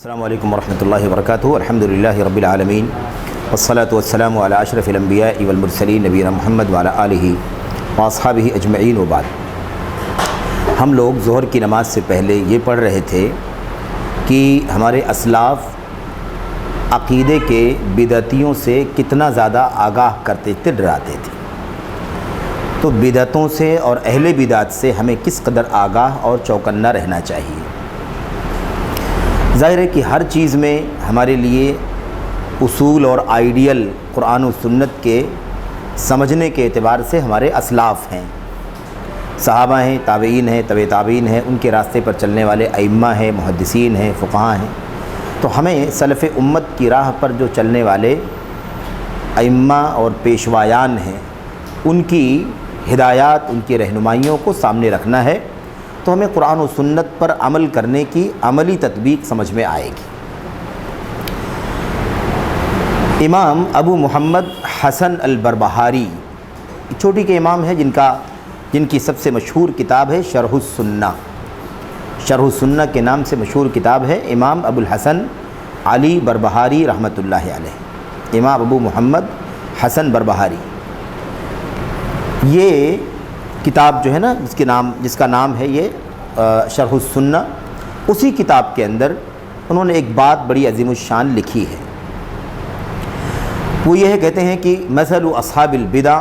السلام علیکم ورحمۃ اللہ وبرکاتہ۔ الحمدللہ رب العالمین والصلاة والسلام علی اشرف الانبیاء والمرسلین نبینا محمد وعلی آلہ واصحابہ اجمعین وبعد۔ ہم لوگ ظہر کی نماز سے پہلے یہ پڑھ رہے تھے کہ ہمارے اسلاف عقیدے کے بدعتیوں سے کتنا زیادہ آگاہ کرتے تھے، ڈراتے تھے۔ تو بدعتوں سے اور اہل بدعت سے ہمیں کس قدر آگاہ اور چوکنا رہنا چاہیے۔ ظاہر ہے کہ ہر چیز میں ہمارے لیے اصول اور آئیڈیل قرآن و سنت کے سمجھنے کے اعتبار سے ہمارے اسلاف ہیں، صحابہ ہیں، تابعین ہیں، تبع تابعین ہیں، ان کے راستے پر چلنے والے ائمہ ہیں، محدثین ہیں، فقہاء ہیں۔ تو ہمیں سلف امت کی راہ پر جو چلنے والے ائمہ اور پیشوایان ہیں، ان کی ہدایات، ان کی رہنمائیوں کو سامنے رکھنا ہے، تو ہمیں قرآن و سنت پر عمل کرنے کی عملی تطبیق سمجھ میں آئے گی۔ امام ابو محمد حسن البربہاری چھوٹی کے امام ہیں، جن کی سب سے مشہور کتاب ہے شرح السنہ۔ شرح السنہ کے نام سے مشہور کتاب ہے امام ابو الحسن علی بربہاری رحمۃ اللہ علیہ، امام ابو محمد حسن بربہاری۔ یہ کتاب جو ہے نا، جس کا نام ہے یہ شرح السنہ، اسی کتاب کے اندر انہوں نے ایک بات بڑی عظیم الشان لکھی ہے۔ وہ یہ کہتے ہیں کہ مثل اصحاب البدع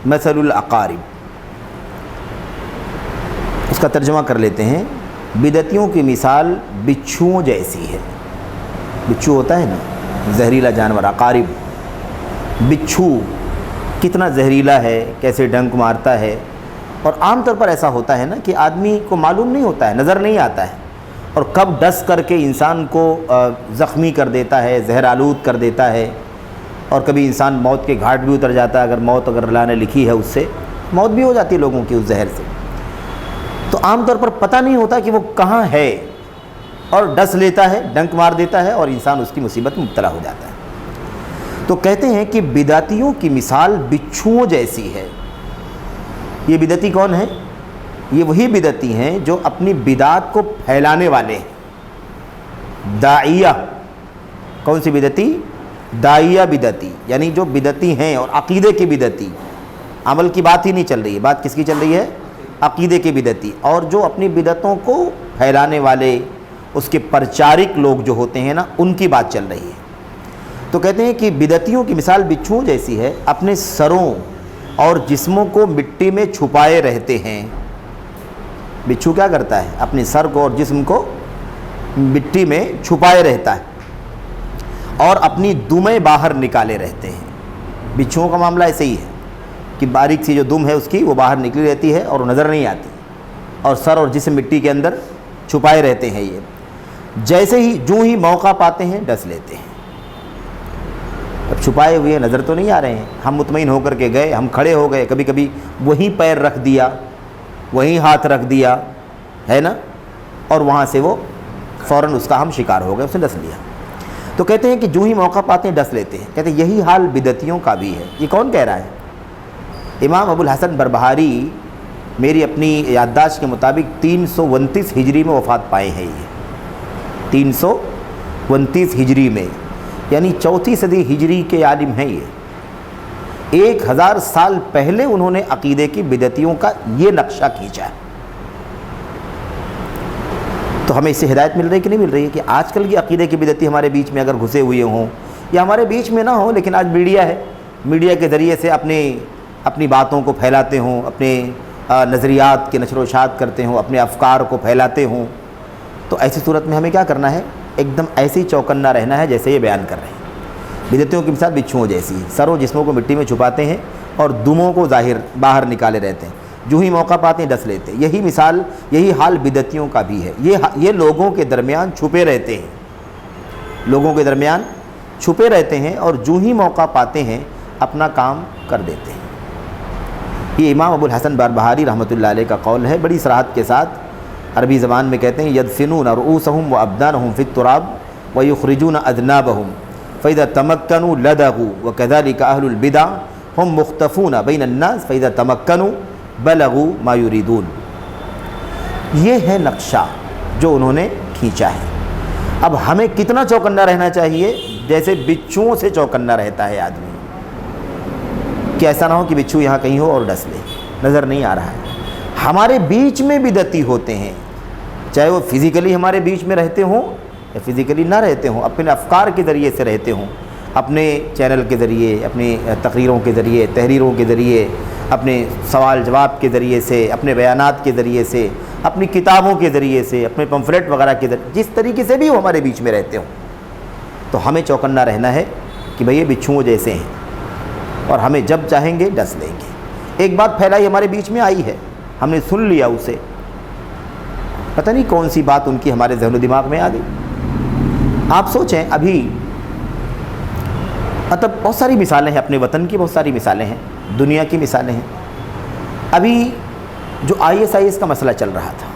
مثل الاقارب۔ اس کا ترجمہ کر لیتے ہیں، بدعتیوں کی مثال بچھوؤں جیسی ہے۔ بچھو ہوتا ہے نا، زہریلا جانور، اقارب۔ بچھو کتنا زہریلا ہے، کیسے ڈنک مارتا ہے، اور عام طور پر ایسا ہوتا ہے نا کہ آدمی کو معلوم نہیں ہوتا ہے، نظر نہیں آتا ہے، اور کب ڈس کر کے انسان کو زخمی کر دیتا ہے، زہر آلود کر دیتا ہے، اور کبھی انسان موت کے گھاٹ بھی اتر جاتا ہے۔ اگر اللہ نے لکھی ہے، اس سے موت بھی ہو جاتی ہے لوگوں کی اس زہر سے۔ تو عام طور پر پتہ نہیں ہوتا کہ وہ کہاں ہے، اور ڈس لیتا ہے، ڈنک مار دیتا ہے، اور انسان اس کی مصیبت میں مبتلا ہو جاتا ہے۔ تو کہتے ہیں کہ بدعتیوں کی مثال بچھوؤں جیسی ہے۔ یہ بدعتی کون ہیں؟ یہ وہی بدعتی ہیں جو اپنی بدعات کو پھیلانے والے ہیں، داعیہ۔ کون سی بدعتی؟ داعیہ بدعتی، یعنی جو بدعتی ہیں اور عقیدے کی بدعتی۔ عمل کی بات ہی نہیں چل رہی ہے، بات کس کی چل رہی ہے؟ عقیدے کی بدعتی۔ اور جو اپنی بدعتوں کو پھیلانے والے، اس کے پرچارک لوگ جو ہوتے ہیں نا، ان کی بات چل رہی ہے۔ تو کہتے ہیں کہ بدعتیوں کی مثال بچھوؤں جیسی ہے، اپنے سروں اور جسموں کو مٹی میں چھپائے رہتے ہیں۔ بچھو کیا کرتا ہے؟ اپنے سر کو اور جسم کو مٹی میں چھپائے رہتا ہے، اور اپنی دمیں باہر نکالے رہتے ہیں۔ بچھوؤں کا معاملہ ایسے ہی ہے کہ باریک سی جو دم ہے اس کی، وہ باہر نکلی رہتی ہے اور نظر نہیں آتی، اور سر اور جسم مٹی کے اندر چھپائے رہتے ہیں۔ یہ جیسے ہی جو ہی موقع پاتے ہیں ڈس لیتے ہیں۔ اب چھپائے ہوئے نظر تو نہیں آ رہے ہیں، ہم مطمئن ہو کر کے گئے، ہم کھڑے ہو گئے، کبھی کبھی وہیں پیر رکھ دیا، وہیں ہاتھ رکھ دیا ہے نا، اور وہاں سے وہ فوراً اس کا ہم شکار ہو گئے، اسے ڈس لیا۔ تو کہتے ہیں کہ جو ہی موقع پاتے ہیں ڈس لیتے ہیں۔ کہتے ہیں یہی حال بدعتیوں کا بھی ہے۔ یہ کون کہہ رہا ہے؟ امام ابو الحسن بربہاری میری اپنی یادداشت کے مطابق 329 ہجری میں وفات پائے ہیں۔ یہ 329 ہجری میں، یعنی 4 صدی ہجری کے عالم ہیں۔ یہ 1000 سال پہلے انہوں نے عقیدے کی بدعتیوں کا یہ نقشہ کھینچا ہے۔ تو ہمیں اس سے ہدایت مل رہی ہے کہ نہیں مل رہی ہے کہ آج کل کی عقیدے کی بدعتی ہمارے بیچ میں اگر گھسے ہوئے ہوں، یا ہمارے بیچ میں نہ ہوں، لیکن آج میڈیا ہے، میڈیا کے ذریعے سے اپنی باتوں کو پھیلاتے ہوں، اپنے نظریات کے نشر و اشاعت کرتے ہوں، اپنے افکار کو پھیلاتے ہوں، تو ایسی صورت میں ہمیں کیا کرنا ہے؟ ایک دم ایسی چوکنا رہنا ہے جیسے یہ بیان کر رہے ہیں۔ بدعتیوں کے ساتھ بچھوؤں جیسی، سروں جسموں کو مٹی میں چھپاتے ہیں اور دموں کو باہر نکالے رہتے ہیں، جو ہی موقع پاتے ہیں ڈس لیتے ہیں۔ یہی حال بدعتیوں کا بھی ہے۔ یہ لوگوں کے درمیان چھپے رہتے ہیں، لوگوں کے درمیان چھپے رہتے ہیں، اور جو ہی موقع پاتے ہیں اپنا کام کر دیتے ہیں۔ یہ امام ابو الحسن بربہاری رحمۃ اللہ علیہ کا قول ہے، بڑی صراحت کے ساتھ۔ عربی زبان میں کہتے ہیں یدفنون رؤوسہم وابدانہم فی التراب ویخرجون اذنابہم فاذا تمکنوا لدغوا وکذلک اہل البدع ہم مختفون بین الناس فاذا تمکنوا بلغوا ما یریدون۔ یہ ہے نقشہ جو انہوں نے کھینچا ہے۔ اب ہمیں کتنا چوکنا رہنا چاہیے؟ جیسے بچھوؤں سے چوکنا رہتا ہے آدمی، کہ ایسا نہ ہو کہ بچھو یہاں کہیں ہو اور ڈس لے، نظر نہیں آ رہا ہے۔ ہمارے بیچ میں بدعتی ہوتے ہیں، چاہے وہ فزیکلی ہمارے بیچ میں رہتے ہوں یا فزیکلی نہ رہتے ہوں، اپنے افکار کے ذریعے سے رہتے ہوں، اپنے چینل کے ذریعے، اپنی تقریروں کے ذریعے، تحریروں کے ذریعے، اپنے سوال جواب کے ذریعے سے، اپنے بیانات کے ذریعے سے، اپنی کتابوں کے ذریعے سے، اپنے پمفلیٹ وغیرہ کے ذریعے، جس طریقے سے بھی وہ ہمارے بیچ میں رہتے ہوں، تو ہمیں چوکنا رہنا ہے کہ بھئی یہ بچھوؤں جیسے ہیں اور ہمیں جب چاہیں گے ڈس لیں گے۔ ایک بات پھیلائی ہمارے بیچ میں آئی ہے، ہم نے سن لیا اسے، پتہ نہیں کون سی بات ان کی ہمارے ذہن و دماغ میں آ گئی۔ آپ سوچیں، ابھی مطلب بہت ساری مثالیں ہیں، اپنے وطن کی بہت ساری مثالیں ہیں، دنیا کی مثالیں ہیں۔ ابھی جو ISIS کا مسئلہ چل رہا تھا،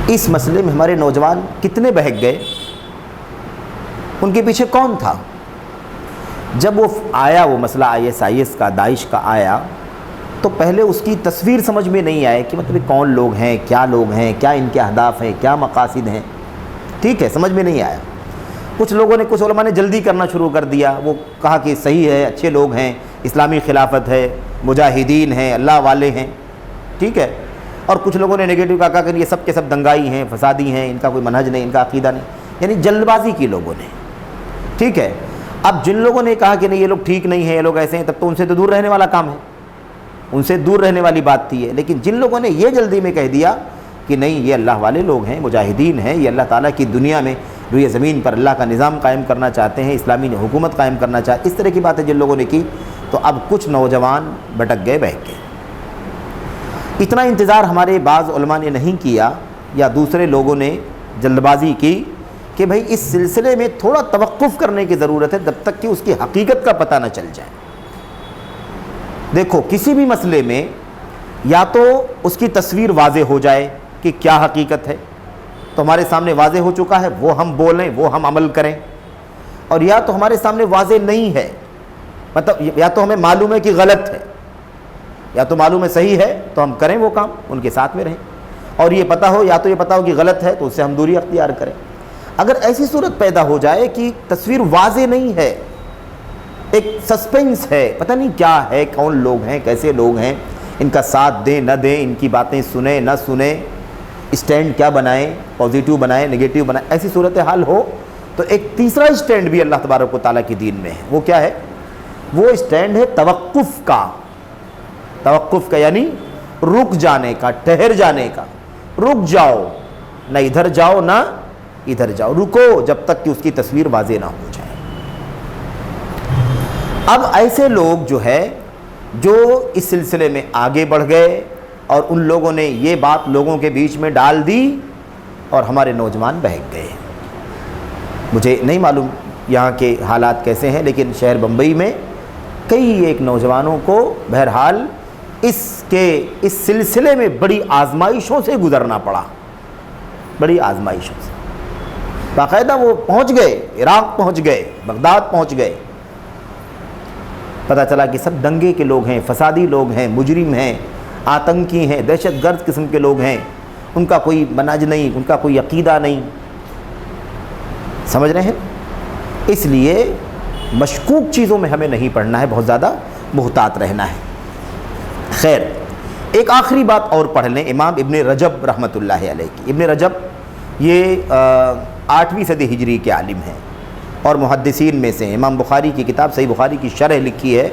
اس مسئلے میں ہمارے نوجوان کتنے بہک گئے، ان کے پیچھے کون تھا؟ جب وہ آیا، وہ مسئلہ ISIS کا، داعش کا آیا، تو پہلے اس کی تصویر سمجھ میں نہیں آئے کہ مطلب کون لوگ ہیں، کیا لوگ ہیں، کیا ان کے اہداف ہیں، کیا مقاصد ہیں، ٹھیک ہے، سمجھ میں نہیں آیا۔ کچھ لوگوں نے، کچھ علماء نے جلدی کرنا شروع کر دیا، وہ کہا کہ صحیح ہے، اچھے لوگ ہیں، اسلامی خلافت ہے، مجاہدین ہیں، اللہ والے ہیں، ٹھیک ہے، اور کچھ لوگوں نے نگیٹو کہا کہ یہ سب کے سب دنگائی ہیں، فسادی ہیں، ان کا کوئی منہج نہیں، ان کا عقیدہ نہیں، یعنی جلد بازی کی لوگوں نے، ٹھیک ہے۔ اب جن لوگوں نے کہا کہ نہیں یہ لوگ ٹھیک نہیں ہیں، یہ لوگ ایسے ہیں، تب تو ان سے تو دور رہنے والا کام ہے، ان سے دور رہنے والی بات تھی ہے۔ لیکن جن لوگوں نے یہ جلدی میں کہہ دیا کہ نہیں یہ اللہ والے لوگ ہیں، مجاہدین ہیں، یہ اللہ تعالیٰ کی دنیا میں جو یہ زمین پر اللہ کا نظام قائم کرنا چاہتے ہیں، اسلامی حکومت قائم کرنا چاہتے ہیں، اس طرح کی باتیں جن لوگوں نے کی، تو اب کچھ نوجوان بھٹک گئے، بہک گئے۔ اتنا انتظار ہمارے بعض علماء نے نہیں کیا، یا دوسرے لوگوں نے جلد بازی کی کہ بھئی اس سلسلے میں تھوڑا توقف کرنے کی ضرورت ہے جب تک کہ اس کی حقیقت کا پتہ نہ چل جائے۔ دیکھو، کسی بھی مسئلے میں یا تو اس کی تصویر واضح ہو جائے کہ کیا حقیقت ہے، تو ہمارے سامنے واضح ہو چکا ہے، وہ ہم بولیں، وہ ہم عمل کریں، اور یا تو ہمارے سامنے واضح نہیں ہے، مطلب یا تو ہمیں معلوم ہے کہ غلط ہے، یا تو معلوم ہے صحیح ہے، تو ہم کریں وہ کام، ان کے ساتھ میں رہیں، اور یہ پتہ ہو، یا تو یہ پتہ ہو کہ غلط ہے تو اس سے ہم دوری اختیار کریں۔ اگر ایسی صورت پیدا ہو جائے کہ تصویر واضح نہیں ہے، ایک سسپینس ہے، پتہ نہیں کیا ہے، کون لوگ ہیں، کیسے لوگ ہیں، ان کا ساتھ دیں نہ دیں، ان کی باتیں سنیں نہ سنیں، اسٹینڈ کیا بنائیں، پازیٹیو بنائیں، نگیٹیو بنائیں، ایسی صورتحال ہو تو ایک تیسرا اسٹینڈ بھی اللہ تبارک و تعالیٰ کی دین میں ہے۔ وہ کیا ہے؟ وہ اسٹینڈ ہے توقف کا۔ توقف کا یعنی رک جانے کا، ٹھہر جانے کا، رک جاؤ، نہ ادھر جاؤ نہ ادھر جاؤ، رکو جب تک کہ اس کی تصویر واضح نہ ہو جائے۔ اب ایسے لوگ جو ہے جو اس سلسلے میں آگے بڑھ گئے اور ان لوگوں نے یہ بات لوگوں کے بیچ میں ڈال دی اور ہمارے نوجوان بہک گئے۔ مجھے نہیں معلوم یہاں کے حالات کیسے ہیں، لیکن شہر بمبئی میں کئی ایک نوجوانوں کو بہرحال اس سلسلے میں بڑی آزمائشوں سے گزرنا پڑا، بڑی آزمائشوں سے۔ باقاعدہ وہ پہنچ گئے، عراق پہنچ گئے، بغداد پہنچ گئے، پتہ چلا کہ سب دنگے کے لوگ ہیں، فسادی لوگ ہیں، مجرم ہیں، آتنکی ہیں، دہشت گرد قسم کے لوگ ہیں، ان کا کوئی منہج نہیں، ان کا کوئی عقیدہ نہیں، سمجھ رہے ہیں؟ اس لیے مشکوک چیزوں میں ہمیں نہیں پڑھنا ہے، بہت زیادہ محتاط رہنا ہے۔ خیر، ایک آخری بات اور پڑھ لیں، امام ابن رجب رحمۃ اللہ علیہ کی۔ ابن رجب یہ 8ویں صدی ہجری کے عالم ہیں اور محدثین میں سے ہیں۔ امام بخاری کی کتاب صحیح بخاری کی شرح لکھی ہے،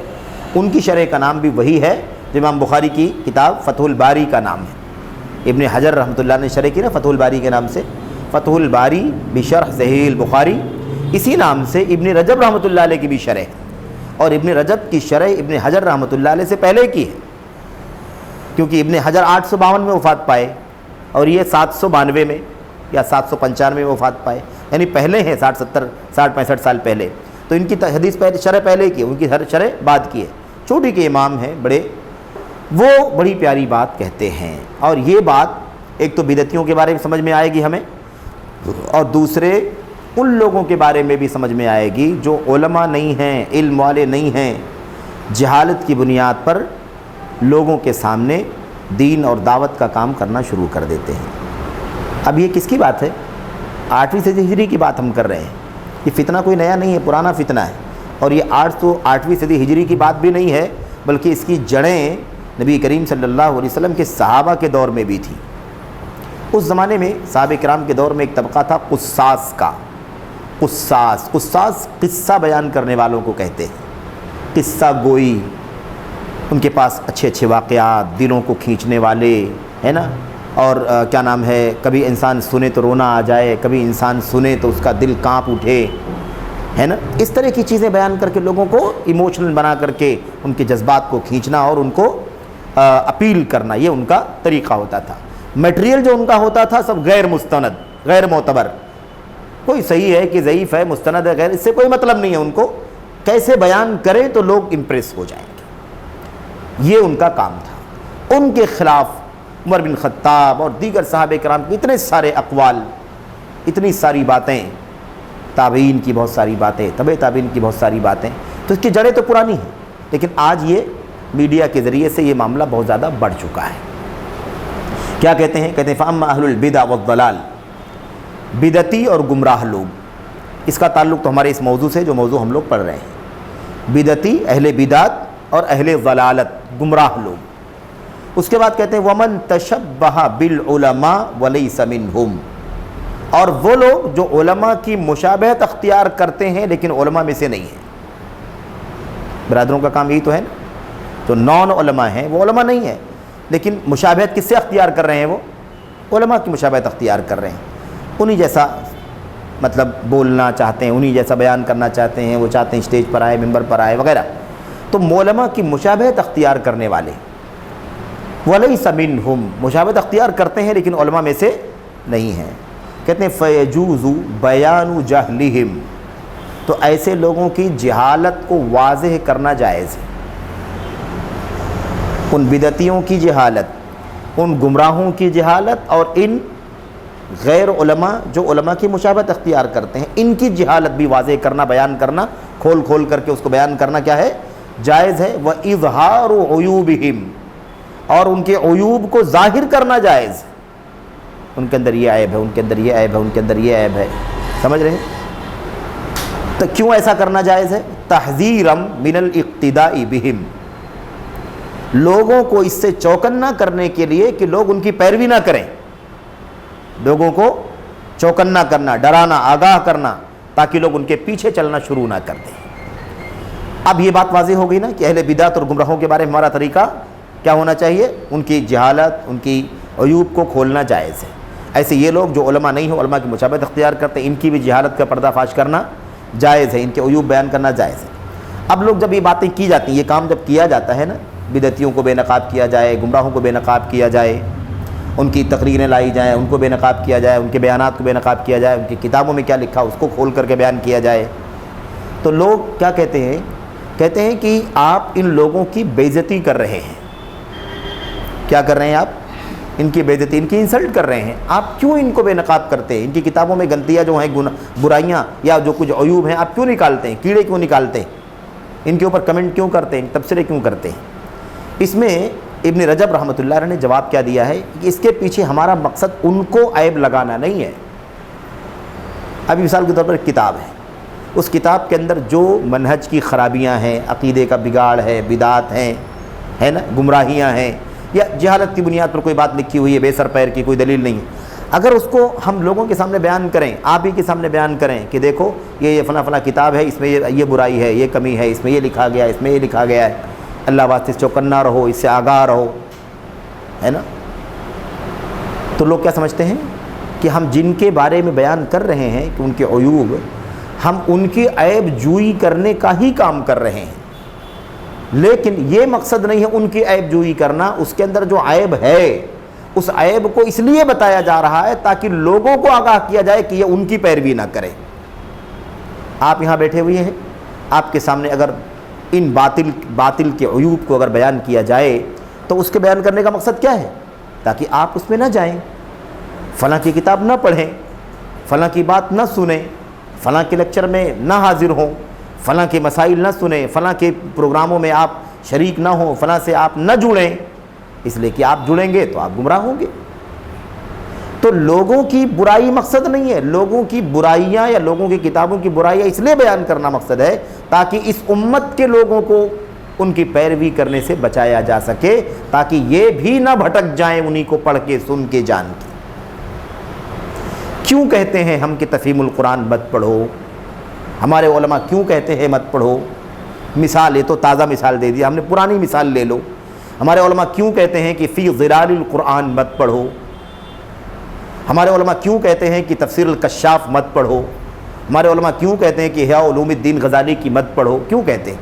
ان کی شرح کا نام بھی وہی ہے جو امام بخاری کی کتاب فتح الباری کا نام ہے۔ ابن حجر رحمۃ اللہ نے شرح کی نا فتح الباری کے نام سے، فتح الباری بشرح صحیح البخاری، اسی نام سے ابن رجب رحمۃ اللہ علیہ کی بھی شرح ہے، اور ابن رجب کی شرح ابن حجر رحمۃ اللہ علیہ سے پہلے کی ہے، کیونکہ ابن حجر 852 میں وفات پائے اور یہ 792 میں یا 795 میں وفات پائے، یعنی پہلے ہیں 60 65 سال پہلے، تو ان کی حدیث پہلے شرح پہلے کی، ان کی ہر شرح بعد کی ہے۔ چوٹی کے امام ہیں بڑے، وہ بڑی پیاری بات کہتے ہیں، اور یہ بات ایک تو بدعتیوں کے بارے میں سمجھ میں آئے گی ہمیں، اور دوسرے ان لوگوں کے بارے میں بھی سمجھ میں آئے گی جو علماء نہیں ہیں، علم والے نہیں ہیں، جہالت کی بنیاد پر لوگوں کے سامنے دین اور دعوت کا کام کرنا شروع کر دیتے ہیں۔ اب یہ کس کی بات ہے؟ 8ویں صدی ہجری کی بات ہم کر رہے ہیں. یہ فتنہ کوئی نیا نہیں ہے، پرانا فتنہ ہے. اور یہ 808ویں صدی ہجری کی بات بھی نہیں ہے، بلکہ اس کی جڑیں نبی کریم صلی اللہ علیہ وسلم کے صحابہ کے دور میں بھی تھی. اس زمانے میں صحابہ کرام کے دور میں ایک طبقہ تھا قصاص کا. قصاص قصہ بیان کرنے والوں کو کہتے ہیں، قصہ گوئی. ان کے پاس اچھے اچھے واقعات، دلوں کو کھینچنے والے، ہے نا. اور کیا نام ہے، کبھی انسان سنے تو رونا آ جائے، کبھی انسان سنے تو اس کا دل کانپ اٹھے، ہے نا. اس طرح کی چیزیں بیان کر کے لوگوں کو ایموشنل بنا کر کے ان کے جذبات کو کھینچنا اور ان کو اپیل کرنا، یہ ان کا طریقہ ہوتا تھا. میٹیریل جو ان کا ہوتا تھا سب غیر مستند، غیر معتبر. کوئی صحیح ہے کہ ضعیف ہے، مستند ہے، غیر، اس سے کوئی مطلب نہیں ہے. ان کو کیسے بیان کریں تو لوگ امپریس ہو جائیں گے، یہ ان کا کام تھا. ان کے خلاف عمر بن خطاب اور دیگر صحابہ کرام کے اتنے سارے اقوال، اتنی ساری باتیں، تابعین کی بہت ساری باتیں، تبع تابعین کی بہت ساری باتیں. تو اس کی جڑیں تو پرانی ہیں، لیکن آج یہ میڈیا کے ذریعے سے یہ معاملہ بہت زیادہ بڑھ چکا ہے. کیا کہتے ہیں؟ کہتے ہیں فَأَمَّا أَهْلُ الْبِدْعِ وَالضَّلَالِ، بدعتی اور گمراہ لوگ. اس کا تعلق تو ہمارے اس موضوع سے جو موضوع ہم لوگ پڑھ رہے ہیں، بدعتی، اہل بدعت اور اہل ضلالت، گمراہ لوگ. اس کے بعد کہتے ہیں وَمَن تَشَبَّهَ بِالْعُلَمَاءِ وَلَيْسَ مِنْهُمْ، اور وہ لوگ جو علماء کی مشابہت اختیار کرتے ہیں لیکن علماء میں سے نہیں ہیں. برادروں کا کام یہی تو ہے نا. جو نان علماء ہیں وہ علماء نہیں ہیں، لیکن مشابہت کس سے اختیار کر رہے ہیں؟ وہ علماء کی مشابہت اختیار کر رہے ہیں. انہی جیسا مطلب بولنا چاہتے ہیں، انہی جیسا بیان کرنا چاہتے ہیں، وہ چاہتے ہیں اسٹیج پر آئے، ممبر پر آئے وغیرہ. تو علماء کی مشابہت اختیار کرنے والے، وَلَيْسَ مِنْهُمْ، مشابہت اختیار کرتے ہیں لیکن علماء میں سے نہیں ہیں. کہتے ہیں فَيَجُوزُ بَيَانُ جَهْلِهِمْ، تو ایسے لوگوں کی جہالت کو واضح کرنا جائز ہے. ان بدعتیوں کی جہالت، ان گمراہوں کی جہالت اور ان غیر علماء جو علماء کی مشابہت اختیار کرتے ہیں، ان کی جہالت بھی واضح کرنا، بیان کرنا، کھول کھول کر کے اس کو بیان کرنا کیا ہے؟ جائز ہے. وَإِظْهَارُ عُيُوبِهِمْ، اور ان کے عیوب کو ظاہر کرنا جائز. ان کے اندر یہ عیب ہے، ان کے اندر یہ عیب ہے، ان کے اندر یہ عیب ہے. سمجھ رہے ہیں؟ تو کیوں ایسا کرنا جائز ہے؟ تحذیرا من الاقتداء بہم، لوگوں کو اس سے چوکنا کرنے کے لیے کہ لوگ ان کی پیروی نہ کریں. لوگوں کو چوکنا کرنا، ڈرانا، آگاہ کرنا، تاکہ لوگ ان کے پیچھے چلنا شروع نہ کر دیں. اب یہ بات واضح ہو گئی نا کہ اہل بدعت اور گمراہوں کے بارے میں ہمارا طریقہ کیا ہونا چاہیے؟ ان کی جہالت، ان کی عیوب کو کھولنا جائز ہے. ایسے یہ لوگ جو علماء نہیں ہوں، علماء کی مشابہت اختیار کرتے ہیں، ان کی بھی جہالت کا پردہ فاش کرنا جائز ہے، ان کے عیوب بیان کرنا جائز ہے. اب لوگ جب یہ باتیں کی جاتی ہیں، یہ کام جب کیا جاتا ہے نا، بدعتیوں کو بے نقاب کیا جائے، گمراہوں کو بے نقاب کیا جائے، ان کی تقریریں لائی جائیں، ان کو بے نقاب کیا جائے، ان کے بیانات کو بے نقاب کیا جائے، ان کی کتابوں میں کیا لکھا اس کو کھول کر کے بیان کیا جائے، تو لوگ کیا کہتے ہیں؟ کہتے ہیں کہ آپ ان لوگوں کی بے عزتی کر رہے ہیں. کیا کر رہے ہیں آپ؟ ان کی بے عزتی، ان کی انسلٹ کر رہے ہیں. آپ کیوں ان کو بے نقاب کرتے ہیں؟ ان کی کتابوں میں گندیاں جو ہیں، برائیاں یا جو کچھ عیوب ہیں، آپ کیوں نکالتے ہیں؟ کیڑے کیوں نکالتے ہیں؟ ان کے اوپر کمنٹ کیوں کرتے ہیں؟ تبصرے کیوں کرتے ہیں؟ اس میں ابن رجب رحمۃ اللہ علیہ نے جواب کیا دیا ہے کہ اس کے پیچھے ہمارا مقصد ان کو عیب لگانا نہیں ہے. ابھی مثال کے طور پر ایک کتاب ہے، اس کتاب کے اندر جو منہج کی خرابیاں ہیں، عقیدے کا بگاڑ ہے، بدعات ہیں، ہے نا، گمراہیاں ہیں، یا جہالت کی بنیاد پر کوئی بات لکھی ہوئی ہے بے سر پیر کی، کوئی دلیل نہیں ہے، اگر اس کو ہم لوگوں کے سامنے بیان کریں، آپ ہی کے سامنے بیان کریں کہ دیکھو یہ فلاں فلاں کتاب ہے، اس میں یہ برائی ہے، یہ کمی ہے، اس میں یہ لکھا گیا ہے، اس میں یہ لکھا گیا ہے، اللہ واسطے چوکنا رہو، اس سے آگاہ رہو، ہے نا، تو لوگ کیا سمجھتے ہیں کہ ہم جن کے بارے میں بیان کر رہے ہیں کہ ان کے عیوب، ہم ان کی عیب جوئی کرنے کا ہی کام کر رہے ہیں. لیکن یہ مقصد نہیں ہے ان کی عیب جوئی کرنا. اس کے اندر جو عیب ہے اس عیب کو اس لیے بتایا جا رہا ہے تاکہ لوگوں کو آگاہ کیا جائے کہ یہ ان کی پیروی نہ کریں. آپ یہاں بیٹھے ہوئے ہیں، آپ کے سامنے اگر ان باطل کے عیوب کو اگر بیان کیا جائے تو اس کے بیان کرنے کا مقصد کیا ہے؟ تاکہ آپ اس میں نہ جائیں، فلاں کی کتاب نہ پڑھیں، فلاں کی بات نہ سنیں، فلاں کے لیکچر میں نہ حاضر ہوں، فلاں کے مسائل نہ سنیں، فلاں کے پروگراموں میں آپ شریک نہ ہوں، فلاں سے آپ نہ جڑیں، اس لیے کہ آپ جڑیں گے تو آپ گمراہ ہوں گے. تو تو لوگوں کی برائی مقصد نہیں ہے، لوگوں کی برائیاں یا لوگوں کی کتابوں کی برائیاں اس لیے بیان کرنا مقصد ہے تاکہ اس امت کے لوگوں کو ان کی پیروی کرنے سے بچایا جا سکے، تاکہ یہ بھی نہ بھٹک جائیں انہی کو پڑھ کے سن کے جان کے۔ کیوں کہتے ہیں ہم کہ تفہیم القرآن مت پڑھو؟ ہمارے علماء کیوں کہتے ہیں مت پڑھو؟ مثال، یہ تو تازہ مثال دے دیا ہم نے، پرانی مثال لے لو۔ ہمارے علماء کیوں کہتے ہیں کہ فی ظلال القرآن مت پڑھو؟ ہمارے علماء کیوں کہتے ہیں کہ تفسیر الکشاف مت پڑھو؟ ہمارے علماء کیوں کہتے ہیں کہ احیاء علوم الدین غزالی کی مت پڑھو؟ کیوں کہتے ہیں؟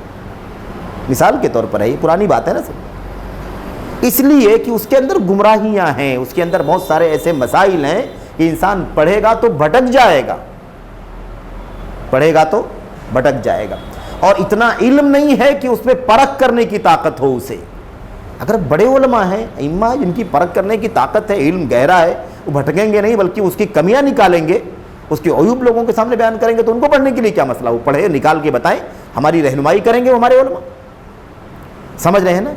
مثال کے طور پر ہے، یہ پرانی بات ہے نا سب، اس لیے کہ اس کے اندر گمراہیاں ہیں، اس کے اندر بہت سارے ایسے مسائل ہیں کہ انسان پڑھے گا تو بھٹک جائے گا، پڑھے گا تو بھٹک جائے گا، اور اتنا علم نہیں ہے کہ اس میں پرکھ کرنے کی طاقت ہو اسے۔ اگر بڑے علماء ہیں، ائمہ جن کی پرکھ کرنے کی طاقت ہے، علم گہرا ہے، وہ بھٹکیں گے نہیں بلکہ اس کی کمیاں نکالیں گے، اس کے عیوب لوگوں کے سامنے بیان کریں گے، تو ان کو پڑھنے کے لیے کیا مسئلہ؟ وہ پڑھے، نکال کے بتائیں، ہماری رہنمائی کریں گے وہ ہمارے علماء۔ سمجھ رہے ہیں نا؟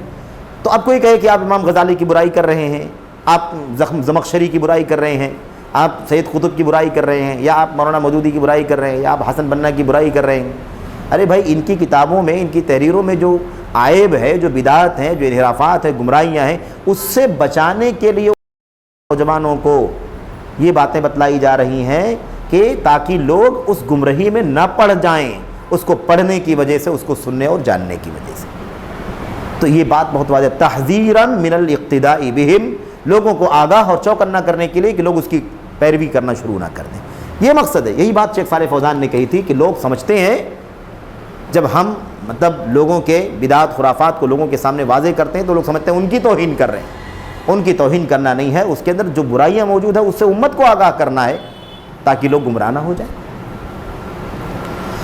تو اب کوئی کہے کہ آپ امام غزالی کی برائی کر رہے ہیں، آپ زمخشری کی برائی کر رہے ہیں، آپ سید قطب کی برائی کر رہے ہیں، یا آپ مولانا مودودی کی برائی کر رہے ہیں، یا آپ حسن بنا کی برائی کر رہے ہیں۔ ارے بھائی، ان کی کتابوں میں، ان کی تحریروں میں جو عیب ہے، جو بدعات ہیں، جو انحرافات ہیں، گمراہیاں ہیں، اس سے بچانے کے لیے نوجوانوں کو یہ باتیں بتلائی جا رہی ہیں کہ تاکہ لوگ اس گمراہی میں نہ پڑ جائیں، اس کو پڑھنے کی وجہ سے، اس کو سننے اور جاننے کی وجہ سے۔ تو یہ بات بہت واضح، تحذیراً من الاقتداء بہم، لوگوں کو آگاہ اور چوکنا کرنے کے لیے کہ لوگ اس کی پیروی کرنا شروع نہ کر دیں۔ یہ مقصد ہے۔ یہی بات شیخ صالح فوزان نے کہی تھی کہ لوگ سمجھتے ہیں جب ہم لوگوں کے بدعات خرافات کو لوگوں کے سامنے واضح کرتے ہیں تو لوگ سمجھتے ہیں ان کی توہین کر رہے ہیں۔ ان کی توہین کرنا نہیں ہے، اس کے اندر جو برائیاں موجود ہیں اس سے امت کو آگاہ کرنا ہے تاکہ لوگ گمراہ نہ ہو جائیں۔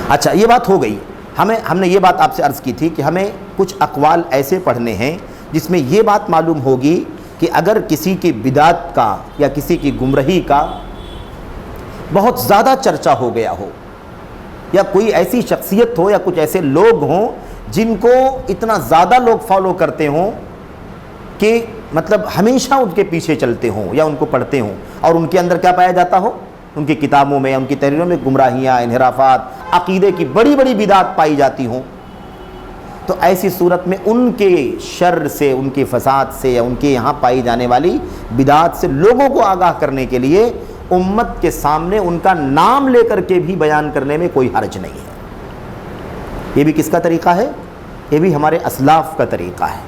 اچھا، یہ بات ہو گئی۔ ہم نے یہ بات آپ سے عرض کی تھی کہ ہمیں کچھ اقوال ایسے پڑھنے ہیں جس میں یہ بات معلوم ہوگی کہ اگر کسی کی بدعت کا یا کسی کی گمراہی کا بہت زیادہ چرچا ہو گیا ہو، یا کوئی ایسی شخصیت ہو یا کچھ ایسے لوگ ہوں جن کو اتنا زیادہ لوگ فالو کرتے ہوں کہ ہمیشہ ان کے پیچھے چلتے ہوں یا ان کو پڑھتے ہوں، اور ان کے اندر کیا پایا جاتا ہو؟ ان کی کتابوں میں یا ان کی تحریروں میں گمراہیاں، انحرافات، عقیدے کی بڑی بڑی بدعات پائی جاتی ہوں، تو ایسی صورت میں ان کے شر سے، ان کے فساد سے، یا ان کے یہاں پائی جانے والی بدعات سے لوگوں کو آگاہ کرنے کے لیے امت کے سامنے ان کا نام لے کر کے بھی بیان کرنے میں کوئی حرج نہیں ہے۔ یہ بھی کس کا طریقہ ہے؟ یہ بھی ہمارے اسلاف کا طریقہ ہے۔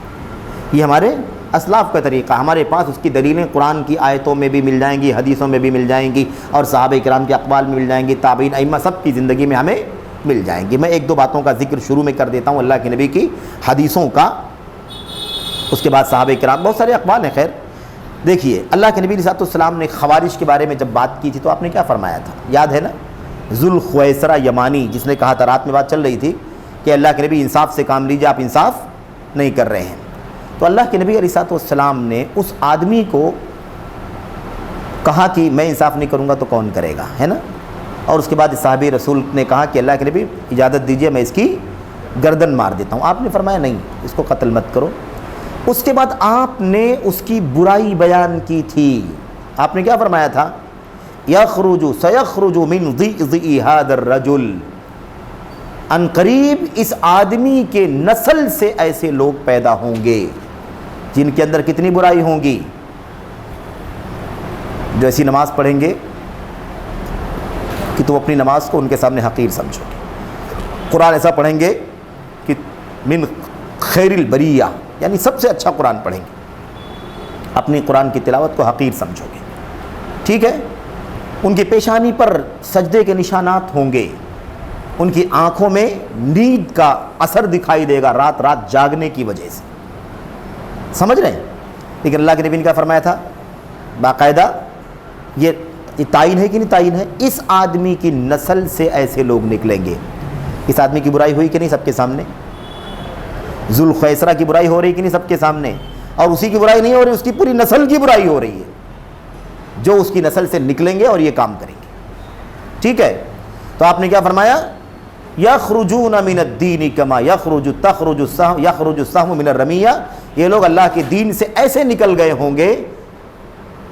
یہ ہمارے اسلاف کا طریقہ، ہمارے پاس اس کی دلیلیں قرآن کی آیتوں میں بھی مل جائیں گی، حدیثوں میں بھی مل جائیں گی، اور صحابہ کرام کے اقوال میں مل جائیں گی، تابعین، ائمہ، سب کی زندگی میں ہمیں مل جائیں گی۔ میں ایک دو باتوں کا ذکر شروع میں کر دیتا ہوں، اللہ کے نبی کی حدیثوں کا، اس کے بعد صحابہ کرام، بہت سارے اقوال ہیں۔ خیر دیکھیے، اللہ کے نبی علیہ السلام نے خوارج کے بارے میں جب بات کی تھی تو آپ نے کیا فرمایا تھا؟ یاد ہے نا؟ ذوالخویسرہ یمانی، جس نے کہا تھا، رات میں بات چل رہی تھی کہ اللہ کے نبی انصاف سے کام لیجیے، آپ انصاف نہیں کر رہے ہیں۔ تو اللہ کے نبی علیہ السلام نے اس آدمی کو کہا کہ میں انصاف نہیں کروں گا تو کون کرے گا، ہے نا؟ اور اس کے بعد صحابی رسول نے کہا کہ اللہ کے نبی اجازت دیجیے میں اس کی گردن مار دیتا ہوں۔ آپ نے فرمایا نہیں، اس کو قتل مت کرو۔ اس کے بعد آپ نے اس کی برائی بیان کی تھی۔ آپ نے کیا فرمایا تھا؟ یخرج سیخرج من ضئضئ ھذا الرجل، ان قریب اس آدمی کے نسل سے ایسے لوگ پیدا ہوں گے جن کے اندر کتنی برائی ہوں گی؟ جو ایسی نماز پڑھیں گے کہ تم اپنی نماز کو ان کے سامنے حقیر سمجھو گے، قرآن ایسا پڑھیں گے کہ من خیر البریہ، یعنی سب سے اچھا قرآن پڑھیں گے، اپنی قرآن کی تلاوت کو حقیر سمجھو گے، ٹھیک ہے؟ ان کی پیشانی پر سجدے کے نشانات ہوں گے، ان کی آنکھوں میں نیند کا اثر دکھائی دے گا رات رات جاگنے کی وجہ سے، سمجھ رہے ہیں؟ لیکن اللہ کے نبی نے کیا فرمایا تھا؟ باقاعدہ یہ تعین ہے کہ نہیں تعین ہے؟ اس آدمی کی نسل سے ایسے لوگ نکلیں گے۔ اس آدمی کی برائی ہوئی کہ نہیں سب کے سامنے؟ ذوالخویسرہ کی برائی ہو رہی کہ نہیں سب کے سامنے؟ اور اسی کی برائی نہیں ہو رہی، اس کی پوری نسل کی برائی ہو رہی ہے، جو اس کی نسل سے نکلیں گے اور یہ کام کریں گے، ٹھیک ہے؟ تو آپ نے کیا فرمایا؟ یخرجون من الدین کما یخرج السهم من الرمیہ، یہ لوگ اللہ کے دین سے ایسے نکل گئے ہوں گے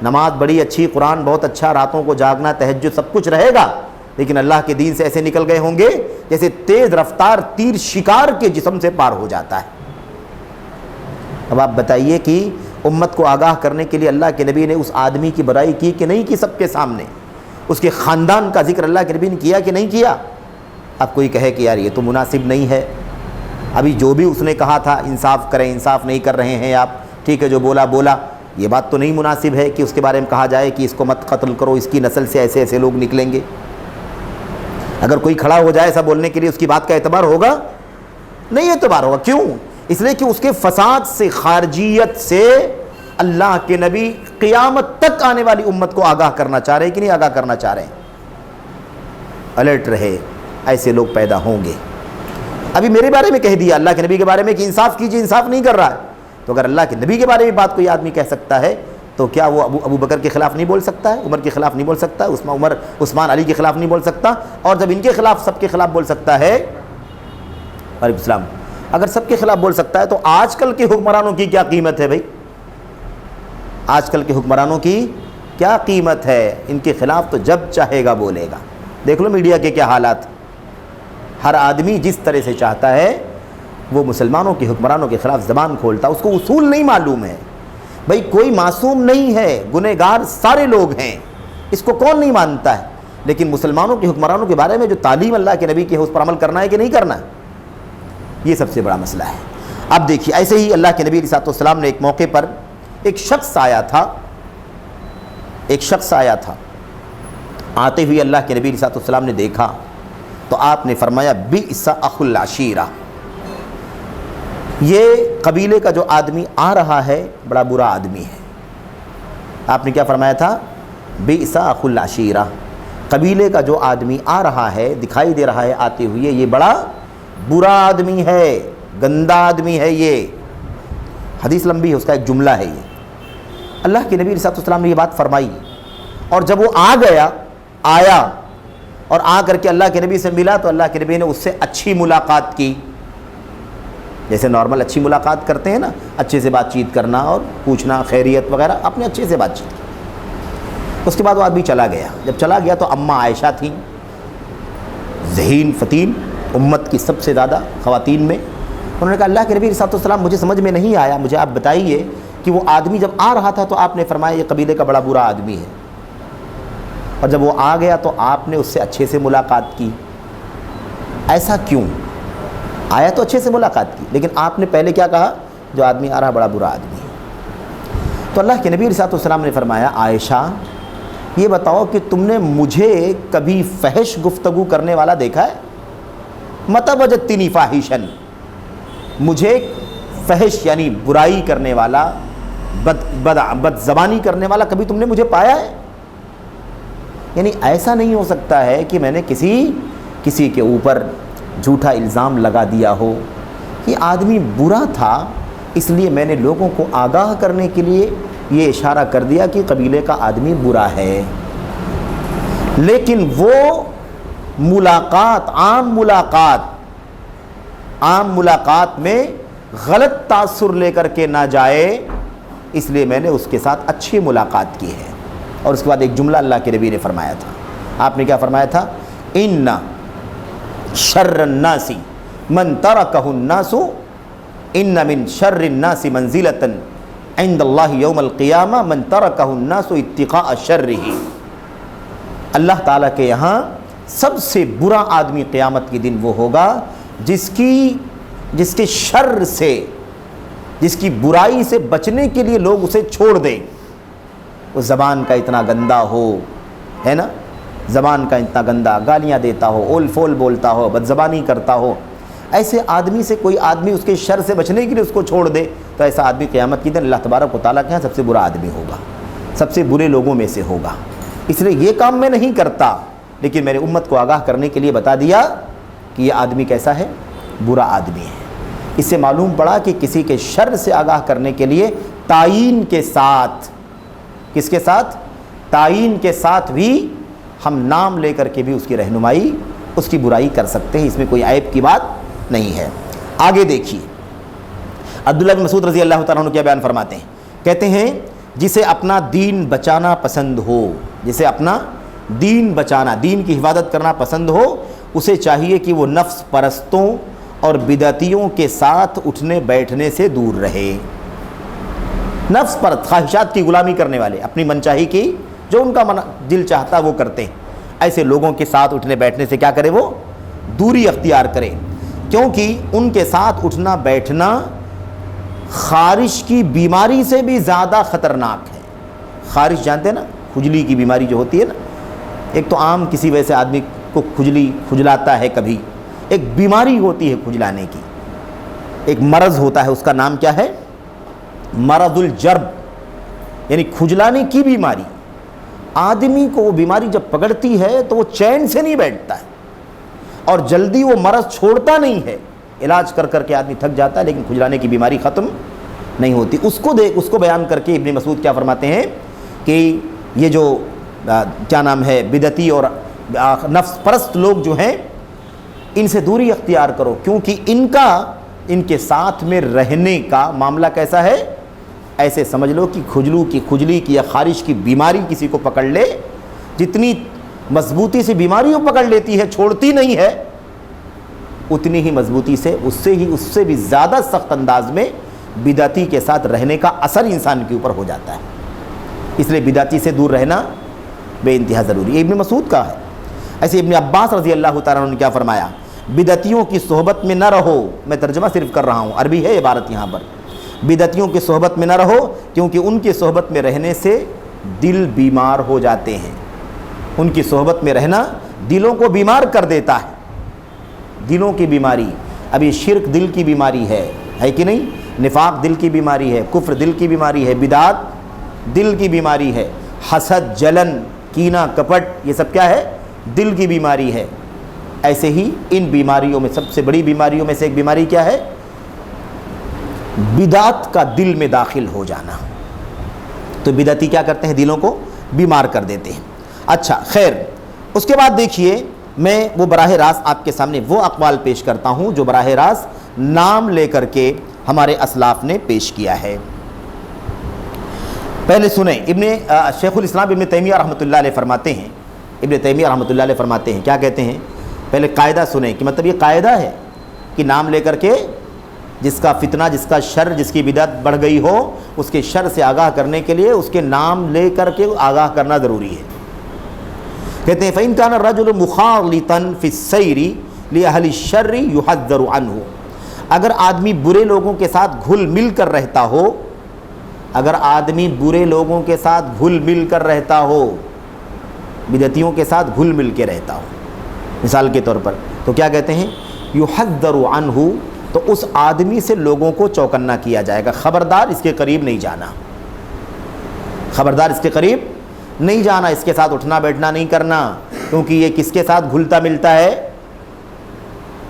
نماز بڑی اچھی، قرآن بہت اچھا، راتوں کو جاگنا، تہجد سب کچھ رہے گا، لیکن اللہ کے دین سے ایسے نکل گئے ہوں گے جیسے تیز رفتار تیر شکار کے جسم سے پار ہو جاتا ہے۔ اب آپ بتائیے کہ امت کو آگاہ کرنے کے لیے اللہ کے نبی نے اس آدمی کی برائی کی کہ نہیں کی؟ سب کے سامنے اس کے خاندان کا ذکر اللہ کے نبی نے کیا کہ نہیں کیا؟ اب کوئی کہے کہ یار یہ تو مناسب نہیں ہے، ابھی جو بھی اس نے کہا تھا انصاف کریں، انصاف نہیں کر رہے ہیں آپ، ٹھیک ہے جو بولا بولا، یہ بات تو نہیں مناسب ہے کہ اس کے بارے میں کہا جائے کہ اس کو مت قتل کرو، اس کی نسل سے ایسے ایسے لوگ نکلیں گے۔ اگر کوئی کھڑا ہو جائے ایسا بولنے کے لیے، اس کی بات کا اعتبار ہوگا؟ نہیں اعتبار ہوگا۔ کیوں؟ اس لیے کہ اس کے فساد سے، خارجیت سے اللہ کے نبی قیامت تک آنے والی امت کو آگاہ کرنا چاہ رہے ہیں کہ نہیں آگاہ کرنا چاہ رہے ہیں؟ الرٹ رہے، ایسے لوگ پیدا ہوں گے۔ ابھی میرے بارے میں کہہ دیا اللہ کے نبی کے بارے میں کہ انصاف کیجیے، انصاف نہیں کر رہا ہے، تو اگر اللہ کے نبی کے بارے میں بات کوئی آدمی کہہ سکتا ہے تو کیا وہ ابو بکر کے خلاف نہیں بول سکتا ہے؟ عمر کے خلاف نہیں بول سکتا ہے؟ عثمان علی کے خلاف نہیں بول سکتا؟ اور جب ان کے خلاف سب کے خلاف بول سکتا ہے، وعلیکم السلام، اگر سب کے خلاف بول سکتا ہے تو آج کل کے حکمرانوں کی کیا قیمت ہے بھائی؟ آج کل کے حکمرانوں کی کیا قیمت ہے؟ ان کے خلاف تو جب چاہے گا بولے گا۔ دیکھ لو میڈیا کے کیا حالات، ہر آدمی جس طرح سے چاہتا ہے وہ مسلمانوں کے حکمرانوں کے خلاف زبان کھولتا، اس کو اصول نہیں معلوم ہے۔ بھائی کوئی معصوم نہیں ہے، گنہگار سارے لوگ ہیں، اس کو کون نہیں مانتا ہے، لیکن مسلمانوں کے حکمرانوں کے بارے میں جو تعلیم اللہ کے نبی کی ہے اس پر عمل کرنا ہے کہ نہیں کرنا ہے، یہ سب سے بڑا مسئلہ ہے۔ اب دیکھیے ایسے ہی اللہ کے نبی علیہ السلام نے ایک موقع پر ایک شخص آیا تھا، آتے ہوئے اللہ کے نبی علیہ السلام نے دیکھا تو آپ نے فرمایا بئس اخو العشیرہ، یہ قبیلے کا جو آدمی آ رہا ہے بڑا برا آدمی ہے۔ آپ نے کیا فرمایا تھا؟ بئس اخو العشیرہ، قبیلے کا جو آدمی آ رہا ہے، دکھائی دے رہا ہے آتے ہوئے، یہ بڑا برا آدمی ہے، گندا آدمی ہے۔ یہ حدیث لمبی ہے، اس کا ایک جملہ ہے یہ۔ اللہ کے نبی علیہ السلام نے یہ بات فرمائی، اور جب وہ آیا اور آ کر کے اللہ کے نبی سے ملا تو اللہ کے نبی نے اس سے اچھی ملاقات کی، جیسے نارمل اچھی ملاقات کرتے ہیں نا، اچھے سے بات چیت کرنا اور پوچھنا خیریت وغیرہ، اپنے اچھے سے بات چیت کی۔ اس کے بعد وہ آدمی چلا گیا۔ جب چلا گیا تو اماں عائشہ تھیں، ذہین فتین، امت کی سب سے زیادہ خواتین میں، انہوں نے کہا اللہ کے نبی علیہ السلام مجھے سمجھ میں نہیں آیا، مجھے آپ بتائیے کہ وہ آدمی جب آ رہا تھا تو آپ نے فرمایا یہ قبیلے کا بڑا برا آدمی ہے، اور جب وہ آ گیا تو آپ نے اس سے اچھے سے ملاقات کی، ایسا کیوں؟ آیا تو اچھے سے ملاقات کی، لیکن آپ نے پہلے کیا کہا؟ جو آدمی آ رہا بڑا برا آدمی ہے۔ تو اللہ کے نبی علیہ السلام نے فرمایا عائشہ یہ بتاؤ کہ تم نے مجھے کبھی فحش گفتگو کرنے والا دیکھا ہے؟ مَتَ وَجَدْتِنِی فَاحِشًا، مجھے فحش یعنی برائی کرنے والا، بد زبانی کرنے والا کبھی تم نے مجھے پایا ہے؟ یعنی ایسا نہیں ہو سکتا ہے کہ میں نے کسی کے اوپر جھوٹا الزام لگا دیا ہو، یہ آدمی برا تھا اس لیے میں نے لوگوں کو آگاہ کرنے کے لیے یہ اشارہ کر دیا کہ قبیلے کا آدمی برا ہے، لیکن وہ عام ملاقات میں غلط تاثر لے کر کے نہ جائے، اس لیے میں نے اس کے ساتھ اچھی ملاقات کی ہے۔ اور اس کے بعد ایک جملہ اللہ کے نبی نے فرمایا تھا، آپ نے کیا فرمایا تھا؟ ان شر الناس من ترکہ الناس، ان من شر الناس منزلۃ عند اللہ یوم القیامہ من ترکہ الناس اتقاء شرہ، اللہ تعالیٰ کے یہاں سب سے برا آدمی قیامت کے دن وہ ہوگا جس کے شر سے، جس کی برائی سے بچنے کے لیے لوگ اسے چھوڑ دیں۔ وہ زبان کا اتنا گندا ہو، ہے نا، زبان کا اتنا گندا، گالیاں دیتا ہو، اول فول بولتا ہو، بد زبانی کرتا ہو، ایسے آدمی سے کوئی آدمی اس کے شر سے بچنے کے لیے اس کو چھوڑ دے تو ایسا آدمی قیامت کے دن اللہ تبارک و تعالیٰ کے یہاں سب سے برا آدمی ہوگا، سب سے برے لوگوں میں سے ہوگا۔ اس لیے یہ کام میں نہیں کرتا، لیکن میں نے امت کو آگاہ کرنے کے لیے بتا دیا کہ یہ آدمی کیسا ہے، برا آدمی ہے۔ اس سے معلوم پڑا کہ کسی کے شر سے آگاہ کرنے کے لیے تعیین کے ساتھ، کس کے ساتھ؟ تعیین کے ساتھ بھی ہم نام لے کر کے بھی اس کی رہنمائی، اس کی برائی کر سکتے ہیں، اس میں کوئی عیب کی بات نہیں ہے۔ آگے دیکھیے عبداللہ بن مسعود رضی اللہ تعالیٰ عنہ کیا بیان فرماتے ہیں، کہتے ہیں جسے اپنا دین بچانا پسند ہو، جسے اپنا دین بچانا، دین کی حفاظت کرنا پسند ہو، اسے چاہیے کہ وہ نفس پرستوں اور بدعتیوں کے ساتھ اٹھنے بیٹھنے سے دور رہے۔ نفس پرست، خواہشات کی غلامی کرنے والے، اپنی منچاہی کی جو ان کا دل چاہتا وہ کرتے ہیں، ایسے لوگوں کے ساتھ اٹھنے بیٹھنے سے کیا کرے؟ وہ دوری اختیار کرے، کیونکہ ان کے ساتھ اٹھنا بیٹھنا خارش کی بیماری سے بھی زیادہ خطرناک ہے۔ خارش جانتے ہیں نا، کھجلی کی بیماری جو ہوتی ہے نا، ایک تو عام کسی وجہ سے آدمی کو کھجلاتا ہے، کبھی ایک بیماری ہوتی ہے کھجلانے کی، ایک مرض ہوتا ہے، اس کا نام کیا ہے؟ مرض الجرب، یعنی کھجلانے کی بیماری۔ آدمی کو وہ بیماری جب پکڑتی ہے تو وہ چین سے نہیں بیٹھتا ہے اور جلدی وہ مرض چھوڑتا نہیں ہے، علاج کر کر کے آدمی تھک جاتا ہے لیکن کھجلانے کی بیماری ختم نہیں ہوتی۔ اس کو بیان کر کے ابن مسعود کیا فرماتے ہیں کہ یہ جو کیا نام ہے بدعتی اور نفس پرست لوگ جو ہیں، ان سے دوری اختیار کرو، کیونکہ ان کے ساتھ میں رہنے کا معاملہ کیسا ہے؟ ایسے سمجھ لو کہ کھجلی کی یا خارش کی بیماری کسی کو پکڑ لے، جتنی مضبوطی سے بیماری وہ پکڑ لیتی ہے، چھوڑتی نہیں ہے، اتنی ہی مضبوطی سے اس سے بھی زیادہ سخت انداز میں بدعتی کے ساتھ رہنے کا اثر انسان کے اوپر ہو جاتا ہے۔ اس لیے بدعتی سے دور رہنا بے انتہا ضروری ہے۔ ابن مسعود کا ہے۔ ایسے ابن عباس رضی اللہ تعالیٰ عنہ نے کیا فرمایا؟ بدعتیوں کی صحبت میں نہ رہو، میں ترجمہ صرف کر رہا ہوں، عربی ہے عبارت یہاں پر، بدعتیوں کی صحبت میں نہ رہو کیونکہ ان کی صحبت میں رہنے سے دل بیمار ہو جاتے ہیں۔ ان کی صحبت میں رہنا دلوں کو بیمار کر دیتا ہے۔ دلوں کی بیماری، ابھی شرک دل کی بیماری ہے کہ نہیں؟ نفاق دل کی بیماری ہے، کفر دل کی بیماری ہے، بدعات دل کی بیماری ہے، حسد، جلن، کینہ، کپٹ، یہ سب کیا ہے؟ دل کی بیماری ہے۔ ایسے ہی ان بیماریوں میں سب سے بڑی بیماریوں میں سے ایک بیماری کیا ہے؟ بدعت کا دل میں داخل ہو جانا۔ تو بدعتی کیا کرتے ہیں؟ دلوں کو بیمار کر دیتے ہیں۔ اچھا خیر، اس کے بعد دیکھیے میں وہ براہ راست آپ کے سامنے وہ اقوال پیش کرتا ہوں جو براہ راست نام لے کر کے ہمارے اسلاف نے پیش کیا ہے۔ پہلے سنیں، شیخ الاسلام ابن تیمیہ رحمۃ اللہ علیہ فرماتے ہیں، ابن تیمیہ رحمۃ اللہ علیہ فرماتے ہیں، کیا کہتے ہیں؟ پہلے قاعدہ سنیں کہ مطلب یہ قاعدہ ہے کہ نام لے کر کے جس کا فتنہ، جس کا شر، جس کی بدعت بڑھ گئی ہو، اس کے شر سے آگاہ کرنے کے لیے اس کے نام لے کر کے آگاہ کرنا ضروری ہے۔ کہتے ہیں فَإِن كَانَ الرَّجُلُ مُخَالِطًا فِي السَّيْرِ لِأَهْلِ الشَّرِّ يُحَذَّرُ عَنْهُ، اگر آدمی برے لوگوں کے ساتھ گھل مل کر رہتا ہو، اگر آدمی برے لوگوں کے ساتھ گھل مل کر رہتا ہو، بدعتیوں کے ساتھ گھل مل کے رہتا ہو مثال کے طور پر، تو کیا کہتے ہیں؟ یحذر عنہ، تو اس آدمی سے لوگوں کو چوکنا کیا جائے گا، خبردار اس کے قریب نہیں جانا، خبردار اس کے قریب نہیں جانا، اس کے ساتھ اٹھنا بیٹھنا نہیں کرنا، کیونکہ یہ کس کے ساتھ گھلتا ملتا ہے؟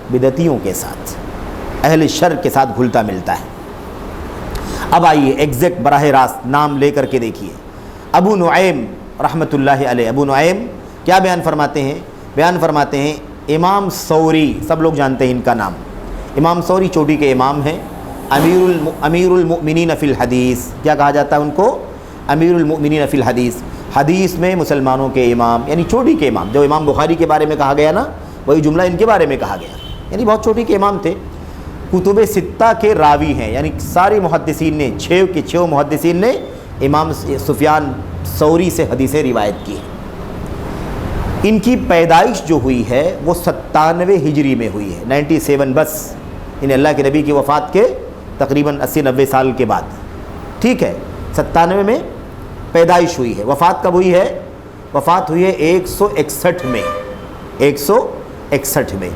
بدعتیوں کے ساتھ، اہل شر کے ساتھ گھلتا ملتا ہے۔ اب آئیے ایگزیکٹ براہ راست نام لے کر کے دیکھیے۔ ابو نعیم رحمۃ اللہ علیہ، ابو نعیم کیا بیان فرماتے ہیں؟ بیان فرماتے ہیں امام ثوری، سب لوگ جانتے ہیں ان کا نام، امام ثوری چوٹی کے امام ہیں، امیر المؤمنین فی الحدیث، کیا کہا جاتا ہے ان کو؟ امیر المؤمنین فی الحدیث، حدیث میں مسلمانوں کے امام، یعنی چوٹی کے امام۔ جو امام بخاری کے بارے میں کہا گیا نا، وہی جملہ ان کے بارے میں کہا گیا، یعنی بہت چوٹی کے امام تھے۔ کتب ستہ کے راوی ہیں، یعنی سارے محدثین نے، 6 کے 6 محدثین نے امام سفیان ثوری سے حدیثیں روایت کی ہیں۔ ان کی پیدائش جو ہوئی ہے وہ 97 ہجری میں ہوئی ہے، 97 بس، یعنی اللہ کے نبی کی وفات کے تقریباً 80-90 سال کے بعد، ٹھیک ہے، 97 میں پیدائش ہوئی ہے۔ وفات کب ہوئی ہے؟ وفات ہوئی ہے 161 میں، 161 میں۔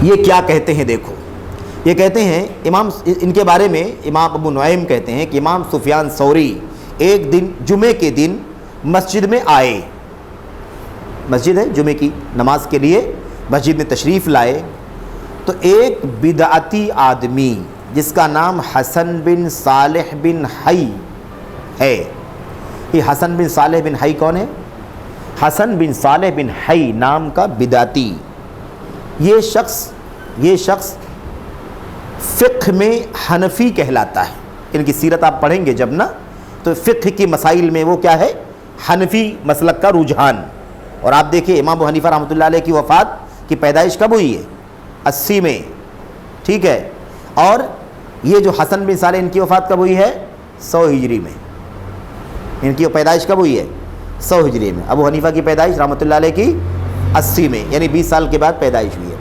یہ کیا کہتے ہیں دیکھو، یہ کہتے ہیں امام، ان کے بارے میں امام ابو نعیم کہتے ہیں کہ امام سفیان ثوری ایک دن جمعے کے دن مسجد میں آئے، مسجد ہے جمعے کی نماز کے لیے مسجد میں تشریف لائے، تو ایک بدعتی آدمی جس کا نام حسن بن صالح بن حی ہے، یہ حسن بن صالح بن حی کون ہے؟ حسن بن صالح بن حی نام کا بدعتی، یہ شخص فقہ میں حنفی کہلاتا ہے۔ ان کی سیرت آپ پڑھیں گے جب نا، تو فقہ کی مسائل میں وہ کیا ہے؟ حنفی مسلک کا رجحان. اور آپ دیکھیے امام ابو حنیفہ رحمۃ اللہ علیہ کی وفات کی پیدائش کب ہوئی ہے؟ 80 میں. ٹھیک ہے. اور یہ جو حسن بن صالح ان کی وفات کب ہوئی ہے؟ 100 ہجری میں. ان کی پیدائش کب ہوئی ہے؟ 100 ہجری میں. ابو حنیفہ کی پیدائش رحمۃ اللہ علیہ کی 80 میں، یعنی 20 سال کے بعد پیدائش ہوئی ہے.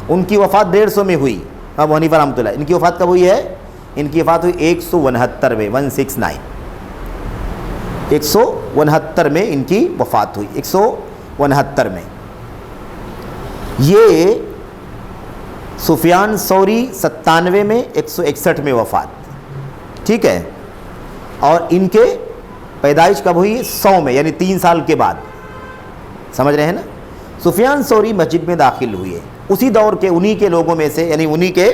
ان کی وفات 150 میں ہوئی. ابو حنیفہ رحمۃ اللہ، ان کی وفات کب ہوئی ہے؟ ان کی وفات ہوئی 169 میں، 169 169 میں ان کی وفات ہوئی. 169 میں. یہ سفیان ثوری 97 میں، 161 میں وفات. ٹھیک ہے. اور ان کے پیدائش کب ہوئی؟ 100 میں، یعنی 3 سال کے بعد. سمجھ رہے ہیں نا؟ سفیان ثوری مسجد میں داخل ہوئے اسی دور کے، انہی کے لوگوں میں سے، یعنی انہی کے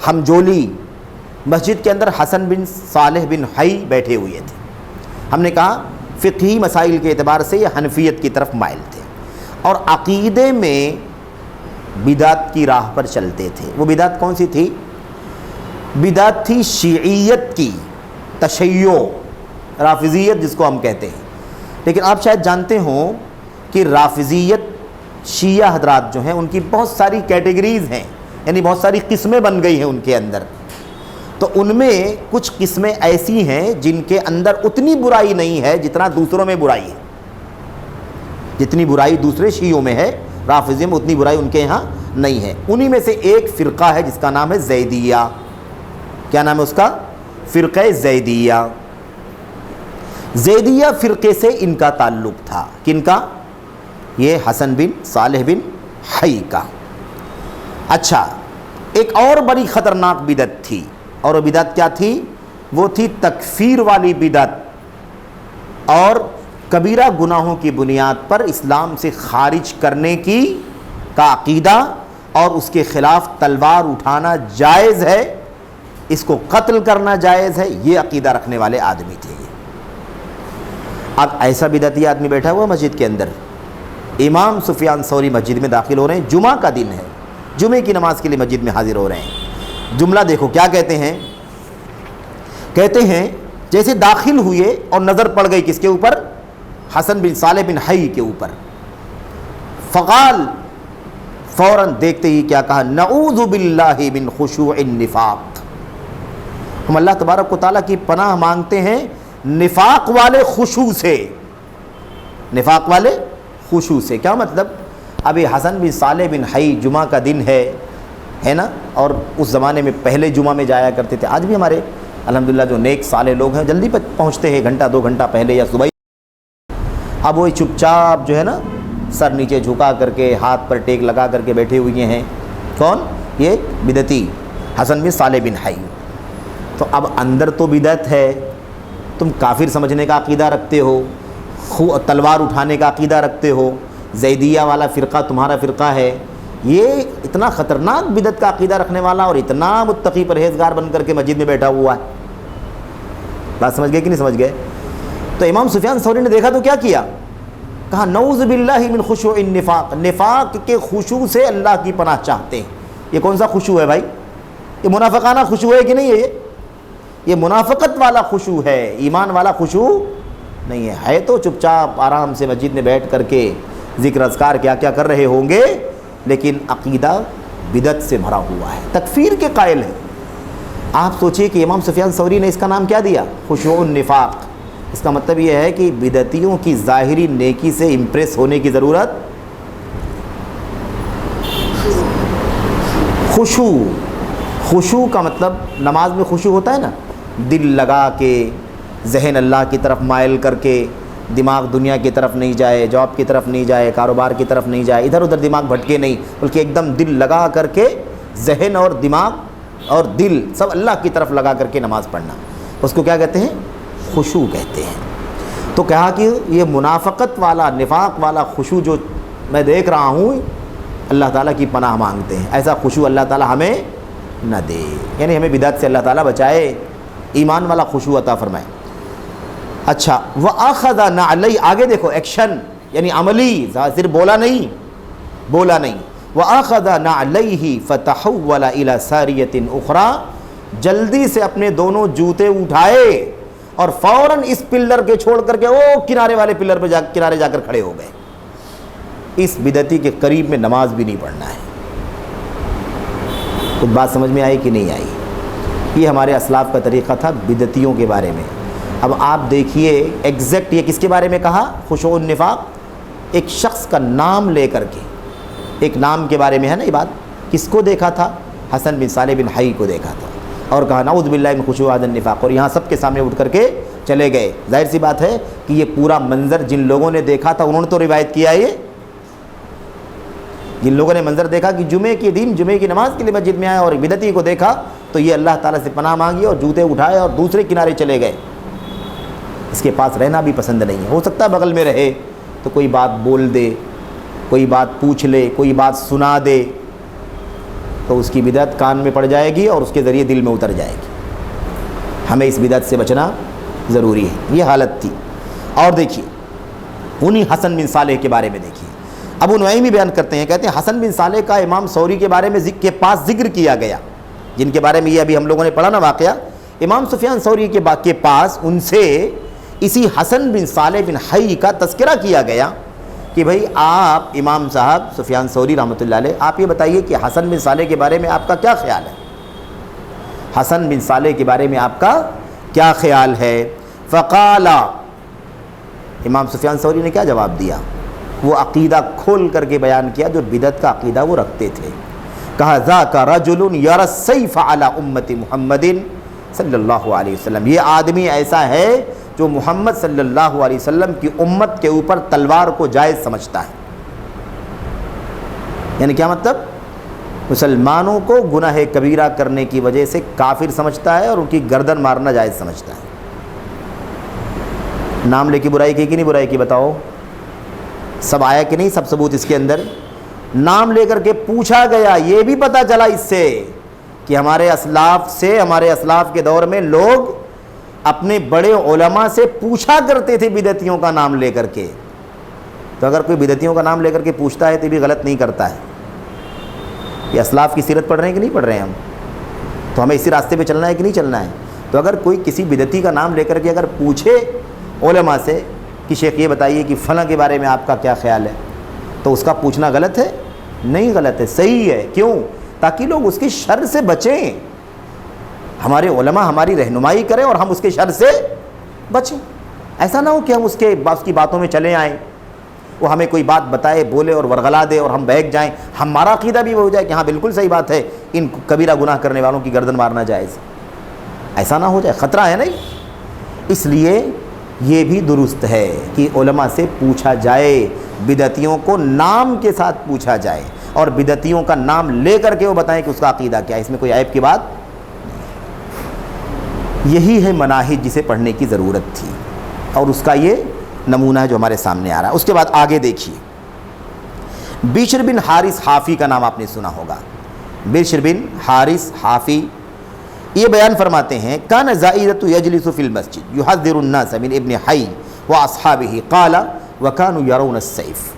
ہمجولی. مسجد کے اندر حسن بن صالح بن حی بیٹھے ہوئے تھے. ہم نے کہا فقہی مسائل کے اعتبار سے یہ حنفیت کی طرف مائل تھے اور عقیدے میں بدعت کی راہ پر چلتے تھے. وہ بدعت کون سی تھی؟ بدعت تھی شیعیت کی، تشیع، رافضیت جس کو ہم کہتے ہیں. لیکن آپ شاید جانتے ہوں کہ رافضیت، شیعہ حضرات جو ہیں ان کی بہت ساری کیٹیگریز ہیں، یعنی بہت ساری قسمیں بن گئی ہیں ان کے اندر. تو ان میں کچھ قسمیں ایسی ہیں جن کے اندر اتنی برائی نہیں ہے جتنا دوسروں میں برائی ہے. جتنی برائی دوسرے شیعوں میں ہے، رافضی میں اتنی برائی ان کے یہاں نہیں ہے. انہی میں سے ایک فرقہ ہے جس کا نام ہے زیدیہ. کیا نام ہے اس کا؟ فرقہ زیدیہ. زیدیہ فرقے سے ان کا تعلق تھا. کن کا؟ یہ حسن بن صالح بن حی کا. اچھا، ایک اور بڑی خطرناک بدعت تھی، اور وہ بدعت کیا تھی؟ وہ تھی تکفیر والی بدعت، اور کبیرہ گناہوں کی بنیاد پر اسلام سے خارج کرنے کی کا عقیدہ، اور اس کے خلاف تلوار اٹھانا جائز ہے، اس کو قتل کرنا جائز ہے، یہ عقیدہ رکھنے والے آدمی تھے. اب ایسا بدعتی آدمی بیٹھا ہوا مسجد کے اندر. امام سفیان ثوری مسجد میں داخل ہو رہے ہیں، جمعہ کا دن ہے، جمعے کی نماز کے لیے مسجد میں حاضر ہو رہے ہیں. جملہ دیکھو کیا کہتے ہیں. کہتے ہیں جیسے داخل ہوئے اور نظر پڑ گئی کس کے اوپر؟ حسن بن صالح بن حی کے اوپر. فقال، فوراً دیکھتے ہی کیا کہا؟ نعوذ باللہ من خشوع النفاق. ہم اللہ تبارک و تعالیٰ کی پناہ مانگتے ہیں نفاق والے خشوع سے. نفاق والے خشوع سے کیا مطلب؟ اب یہ حسن بن صالح بن حی، جمعہ کا دن ہے نا، اور اس زمانے میں پہلے جمعہ میں جایا کرتے تھے. آج بھی ہمارے الحمدللہ جو نیک صالح لوگ ہیں جلدی پہنچتے ہیں، گھنٹہ 2 گھنٹہ پہلے یا صبح. اب وہ چپ چاپ جو ہے نا، سر نیچے جھکا کر کے، ہاتھ پر ٹیک لگا کر کے بیٹھے ہوئے ہیں. کون؟ یہ بدعتی حسن بن صالح بن حی. تو اب اندر تو بدعت ہے، تم کافر سمجھنے کا عقیدہ رکھتے ہو، تلوار اٹھانے کا عقیدہ رکھتے ہو، زیدیہ والا فرقہ تمہارا فرقہ ہے. یہ اتنا خطرناک بدعت کا عقیدہ رکھنے والا اور اتنا متقی پرہیزگار بن کر کے مسجد میں بیٹھا ہوا ہے. بات سمجھ گئے کہ نہیں سمجھ گئے؟ تو امام سفیان ثوری نے دیکھا تو کیا کیا؟ کہا نعوذ باللہ من خشوع النفاق. نفاق کے خشوع سے اللہ کی پناہ چاہتے ہیں. یہ کون سا خشوع ہے بھائی؟ یہ منافقانہ خشوع ہے کہ نہیں ہے؟ یہ منافقت والا خشوع ہے، ایمان والا خشوع نہیں ہے. ہے تو چپ چاپ آرام سے مسجد میں بیٹھ کر کے ذکر اذکار کیا کیا کر رہے ہوں گے، لیکن عقیدہ بدعت سے بھرا ہوا ہے، تکفیر کے قائل ہے. آپ سوچئے کہ امام سفیان ثوری نے اس کا نام کیا دیا؟ خشوع النفاق. اس کا مطلب یہ ہے کہ بدعتیوں کی ظاہری نیکی سے امپریس ہونے کی ضرورت. خشوع کا مطلب نماز میں خشوع ہوتا ہے نا، دل لگا کے، ذہن اللہ کی طرف مائل کر کے، دماغ دنیا کی طرف نہیں جائے، جاب کی طرف نہیں جائے، کاروبار کی طرف نہیں جائے، ادھر ادھر دماغ بھٹکے نہیں، بلکہ ایک دم دل لگا کر کے، ذہن اور دماغ اور دل سب اللہ کی طرف لگا کر کے نماز پڑھنا، اس کو کیا کہتے ہیں؟ خشوع کہتے ہیں. تو کہا کہ یہ منافقت والا، نفاق والا خشوع جو میں دیکھ رہا ہوں، اللہ تعالیٰ کی پناہ مانگتے ہیں. ایسا خشوع اللہ تعالیٰ ہمیں نہ دے، یعنی ہمیں بدعت سے اللہ تعالیٰ بچائے، ایمان والا خشوع عطا فرمائے. اچھا، وَأَخَذَ نَعْلَيْهِ، آگے دیکھو ایکشن، یعنی عملی، صرف بولا نہیں. وَأَخَذَ نَعْلَيْهِ فَتَحَوَّلَ إِلَى سَارِيَةٍ أُخْرَى، جلدی سے اپنے دونوں جوتے اٹھائے اور فوراً اس پلر کے چھوڑ کر کے وہ کنارے والے پلر پہ کنارے جا کر کھڑے ہو گئے. اس بدعتی کے قریب میں نماز بھی نہیں پڑھنا ہے. کچھ بات سمجھ میں آئی کہ نہیں آئی؟ یہ ہمارے اسلاف کا طریقہ تھا بدعتیوں کے بارے میں. اب آپ دیکھیے ایگزیکٹ یہ کس کے بارے میں کہا؟ خشوع النفاق. ایک شخص کا نام لے کر کے، ایک نام کے بارے میں ہے نا یہ بات. کس کو دیکھا تھا؟ حسن بن صالح بن حی کو دیکھا تھا اور کہا نعوذ باللہ من خشوع هذا النفاق، اور یہاں سب کے سامنے اٹھ کر کے چلے گئے. ظاہر سی بات ہے کہ یہ پورا منظر جن لوگوں نے دیکھا تھا انہوں نے تو روایت کیا. یہ جن لوگوں نے منظر دیکھا کہ جمعے کے دن جمعے کی نماز کے لیے مسجد میں آئے اور بدعتی کو دیکھا تو یہ اللہ تعالیٰ سے پناہ مانگی اور جوتے اٹھائے اور دوسرے کنارے چلے گئے. اس کے پاس رہنا بھی پسند نہیں ہے. ہو سکتا ہے بغل میں رہے تو کوئی بات بول دے، کوئی بات پوچھ لے، کوئی بات سنا دے تو اس کی بدعت کان میں پڑ جائے گی اور اس کے ذریعے دل میں اتر جائے گی. ہمیں اس بدعت سے بچنا ضروری ہے. یہ حالت تھی. اور دیکھیے انہی حسن بن صالح کے بارے میں دیکھیے ابو نعیم بھی بیان کرتے ہیں، کہتے ہیں حسن بن صالح کا امام ثوری کے بارے میں ذکر کیا گیا، جن کے بارے میں یہ ابھی ہم لوگوں نے پڑھا نا واقعہ. امام سفیان ثوری کے پاس ان سے اسی حسن بن صالح بن حی کا تذکرہ کیا گیا کہ بھائی آپ امام صاحب سفیان ثوری رحمۃ اللہ علیہ، آپ یہ بتائیے کہ حسن بن صالح کے بارے میں آپ کا کیا خیال ہے؟ حسن بن صالح کے بارے میں آپ کا کیا خیال ہے؟ فقال، امام سفیان ثوری نے کیا جواب دیا؟ وہ عقیدہ کھول کر کے بیان کیا جو بدعت کا عقیدہ وہ رکھتے تھے. کہا ذاک رجل یری السیف علی امت محمد صلی اللہ علیہ وسلم، یہ آدمی ایسا ہے جو محمد صلی اللہ علیہ وسلم کی امت کے اوپر تلوار کو جائز سمجھتا ہے. یعنی کیا مطلب؟ مسلمانوں کو گناہ کبیرہ کرنے کی وجہ سے کافر سمجھتا ہے اور ان کی گردن مارنا جائز سمجھتا ہے. نام لے کے برائی کی کہ نہیں برائی کی بتاؤ؟ سب آیا کہ نہیں؟ سب ثبوت اس کے اندر. نام لے کر کے پوچھا گیا، یہ بھی پتہ چلا اس سے کہ ہمارے اسلاف کے دور میں لوگ اپنے بڑے علماء سے پوچھا کرتے تھے بدعتیوں کا نام لے کر کے. تو اگر کوئی بدعتیوں کا نام لے کر کے پوچھتا ہے تو بھی غلط نہیں کرتا ہے. یہ اسلاف کی سیرت پڑھ رہے ہیں کہ نہیں پڑھ رہے ہیں ہم؟ تو ہمیں اسی راستے پہ چلنا ہے کہ نہیں چلنا ہے؟ تو اگر کوئی کسی بدعتی کا نام لے کر کے اگر پوچھے علماء سے کہ شیخ یہ بتائیے کہ فلاں کے بارے میں آپ کا کیا خیال ہے، تو اس کا پوچھنا غلط ہے؟ نہیں غلط ہے، صحیح ہے. کیوں؟ تاکہ لوگ اس کی شر سے بچیں. ہمارے علماء ہماری رہنمائی کریں اور ہم اس کے شر سے بچیں. ایسا نہ ہو کہ ہم اس کی باتوں میں چلے آئیں، وہ ہمیں کوئی بات بتائے بولے اور ورغلا دے اور ہم بہک جائیں، ہمارا عقیدہ بھی وہ ہو جائے کہ ہاں بالکل صحیح بات ہے، ان کبیرہ گناہ کرنے والوں کی گردن مارنا جائز. ایسا نہ ہو جائے، خطرہ ہے نہیں. اس لیے یہ بھی درست ہے کہ علماء سے پوچھا جائے، بدعتیوں کو نام کے ساتھ پوچھا جائے اور بدعتیوں کا نام لے کر کے وہ بتائیں کہ اس کا عقیدہ کیا ہے. اس میں کوئی عیب کی بات نہیں. یہی ہے مناہج جسے پڑھنے کی ضرورت تھی اور اس کا یہ نمونہ ہے جو ہمارے سامنے آ رہا ہے. اس کے بعد آگے دیکھیے، بشر بن حارث حافی کا نام آپ نے سنا ہوگا. بشر بن حارث حافی یہ بیان فرماتے ہیں کان زائدۃ یجلس فی المسجد یحذر الناس من ابن حی واصحابہ قال وکانوا یرون السیف.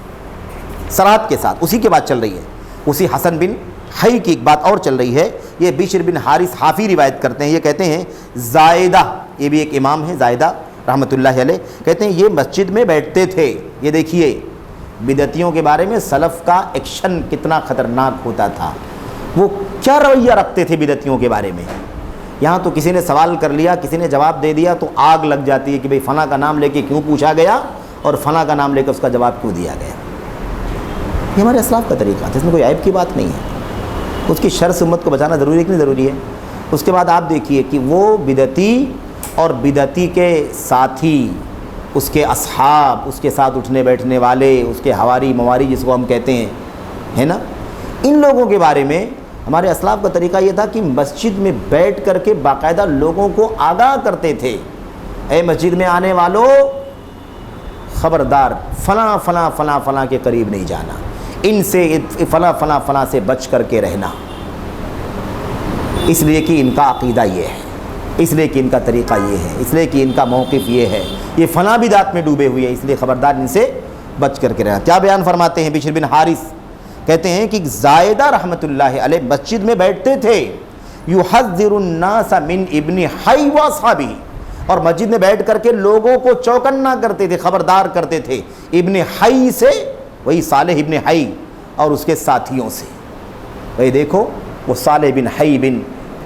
صراحت کے ساتھ اسی کے بعد چل رہی ہے، اسی حسن بن حی کی ایک بات اور چل رہی ہے. یہ بشر بن حارث حافی روایت کرتے ہیں، یہ کہتے ہیں زائدہ، یہ بھی ایک امام ہے زائدہ رحمۃ اللہ علیہ، کہتے ہیں یہ مسجد میں بیٹھتے تھے. یہ دیکھیے بدعتیوں کے بارے میں سلف کا ایکشن کتنا خطرناک ہوتا تھا. وہ کیا رویہ رکھتے تھے بدعتیوں کے بارے میں. یہاں تو کسی نے سوال کر لیا، کسی نے جواب دے دیا تو آگ لگ جاتی ہے کہ بھئی فلاں کا نام لے کے کیوں پوچھا گیا اور فلاں کا نام لے کے اس کا جواب کیوں دیا گیا. یہ ہمارے اسلاف کا طریقہ ہے، اس میں کوئی عیب کی بات نہیں ہے. اس کی شر سے امت کو بچانا ضروری ہے کہ نہیں ضروری ہے. اس کے بعد آپ دیکھیے کہ وہ بدعتی اور بدعتی کے ساتھی، اس کے اصحاب، اس کے ساتھ اٹھنے بیٹھنے والے، اس کے حواری مواری جس کو ہم کہتے ہیں، ہے نا، ان لوگوں کے بارے میں ہمارے اسلاف کا طریقہ یہ تھا کہ مسجد میں بیٹھ کر کے باقاعدہ لوگوں کو آگاہ کرتے تھے، اے مسجد میں آنے والوں خبردار فلاں فلاں فلاں فلاں کے قریب نہیں جانا، ان سے فلاں فلاں فلاں سے بچ کر کے رہنا. اس لیے کہ ان کا عقیدہ یہ ہے، اس لیے کہ ان کا طریقہ یہ ہے، اس لیے کہ ان کا موقف یہ ہے، یہ فلاں بدعت میں ڈوبے ہوئے ہیں، اس لیے خبردار ان سے بچ کر کے رہنا. کیا بیان فرماتے ہیں بشر بن حارث؟ کہتے ہیں کہ زائدہ رحمۃ اللہ علیہ مسجد میں بیٹھتے تھے، یحذر الناس من ابن حی واصحابہ، اور مسجد میں بیٹھ کر کے لوگوں کو چوکنا کرتے تھے، خبردار کرتے تھے ابن حی سے، وہی صالح ابن حی اور اس کے ساتھیوں سے۔ وہی دیکھو وہ صالح بن حی بن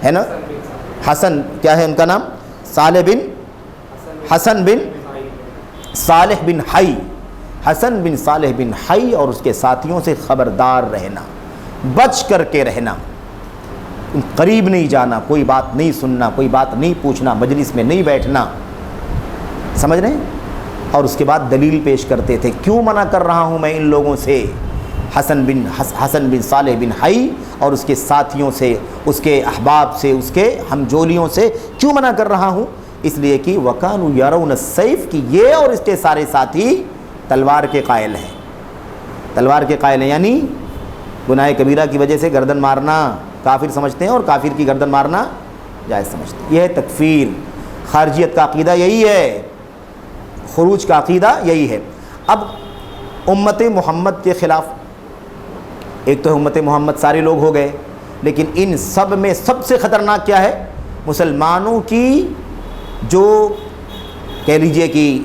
ہے نا، حسن کیا ہے ان کا نام، صالح بن حسن بن صالح بن حی، حسن بن صالح بن حی اور اس کے ساتھیوں سے خبردار رہنا، بچ کر کے رہنا، قریب نہیں جانا، کوئی بات نہیں سننا، کوئی بات نہیں پوچھنا، مجلس میں نہیں بیٹھنا، سمجھ رہے ہیں؟ اور اس کے بعد دلیل پیش کرتے تھے، کیوں منع کر رہا ہوں میں ان لوگوں سے، حسن بن صالح بن حی اور اس کے ساتھیوں سے، اس کے احباب سے، اس کے ہمجولیوں سے کیوں منع کر رہا ہوں؟ اس لیے کہ وَكَانُوا يَرَوْنَ السَّيْفَ کہ یہ اور اس کے سارے ساتھی تلوار کے قائل ہیں، تلوار کے قائل ہیں، یعنی گناہ کبیرہ کی وجہ سے گردن مارنا کافر سمجھتے ہیں اور کافر کی گردن مارنا جائز سمجھتے ہیں۔ یہ ہے تکفیر، خارجیت کا عقیدہ یہی ہے، خروج کا عقیدہ یہی ہے۔ اب امت محمد کے خلاف، ایک تو امت محمد سارے لوگ ہو گئے، لیکن ان سب میں سب سے خطرناک کیا ہے؟ مسلمانوں کی جو کہہ لیجئے کہ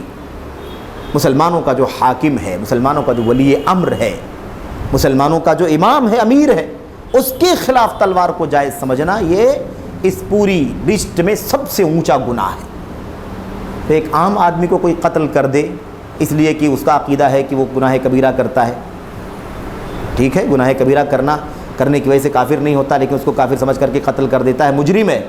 مسلمانوں کا جو حاکم ہے، مسلمانوں کا جو ولی امر ہے، مسلمانوں کا جو امام ہے، امیر ہے، اس کے خلاف تلوار کو جائز سمجھنا، یہ اس پوری لسٹ میں سب سے اونچا گناہ ہے۔ تو ایک عام آدمی کو کوئی قتل کر دے اس لیے کہ اس کا عقیدہ ہے کہ وہ گناہ کبیرہ کرتا ہے، ٹھیک ہے، گناہ کبیرہ کرنے کی وجہ سے کافر نہیں ہوتا، لیکن اس کو کافر سمجھ کر کے قتل کر دیتا ہے، مجرم ہے۔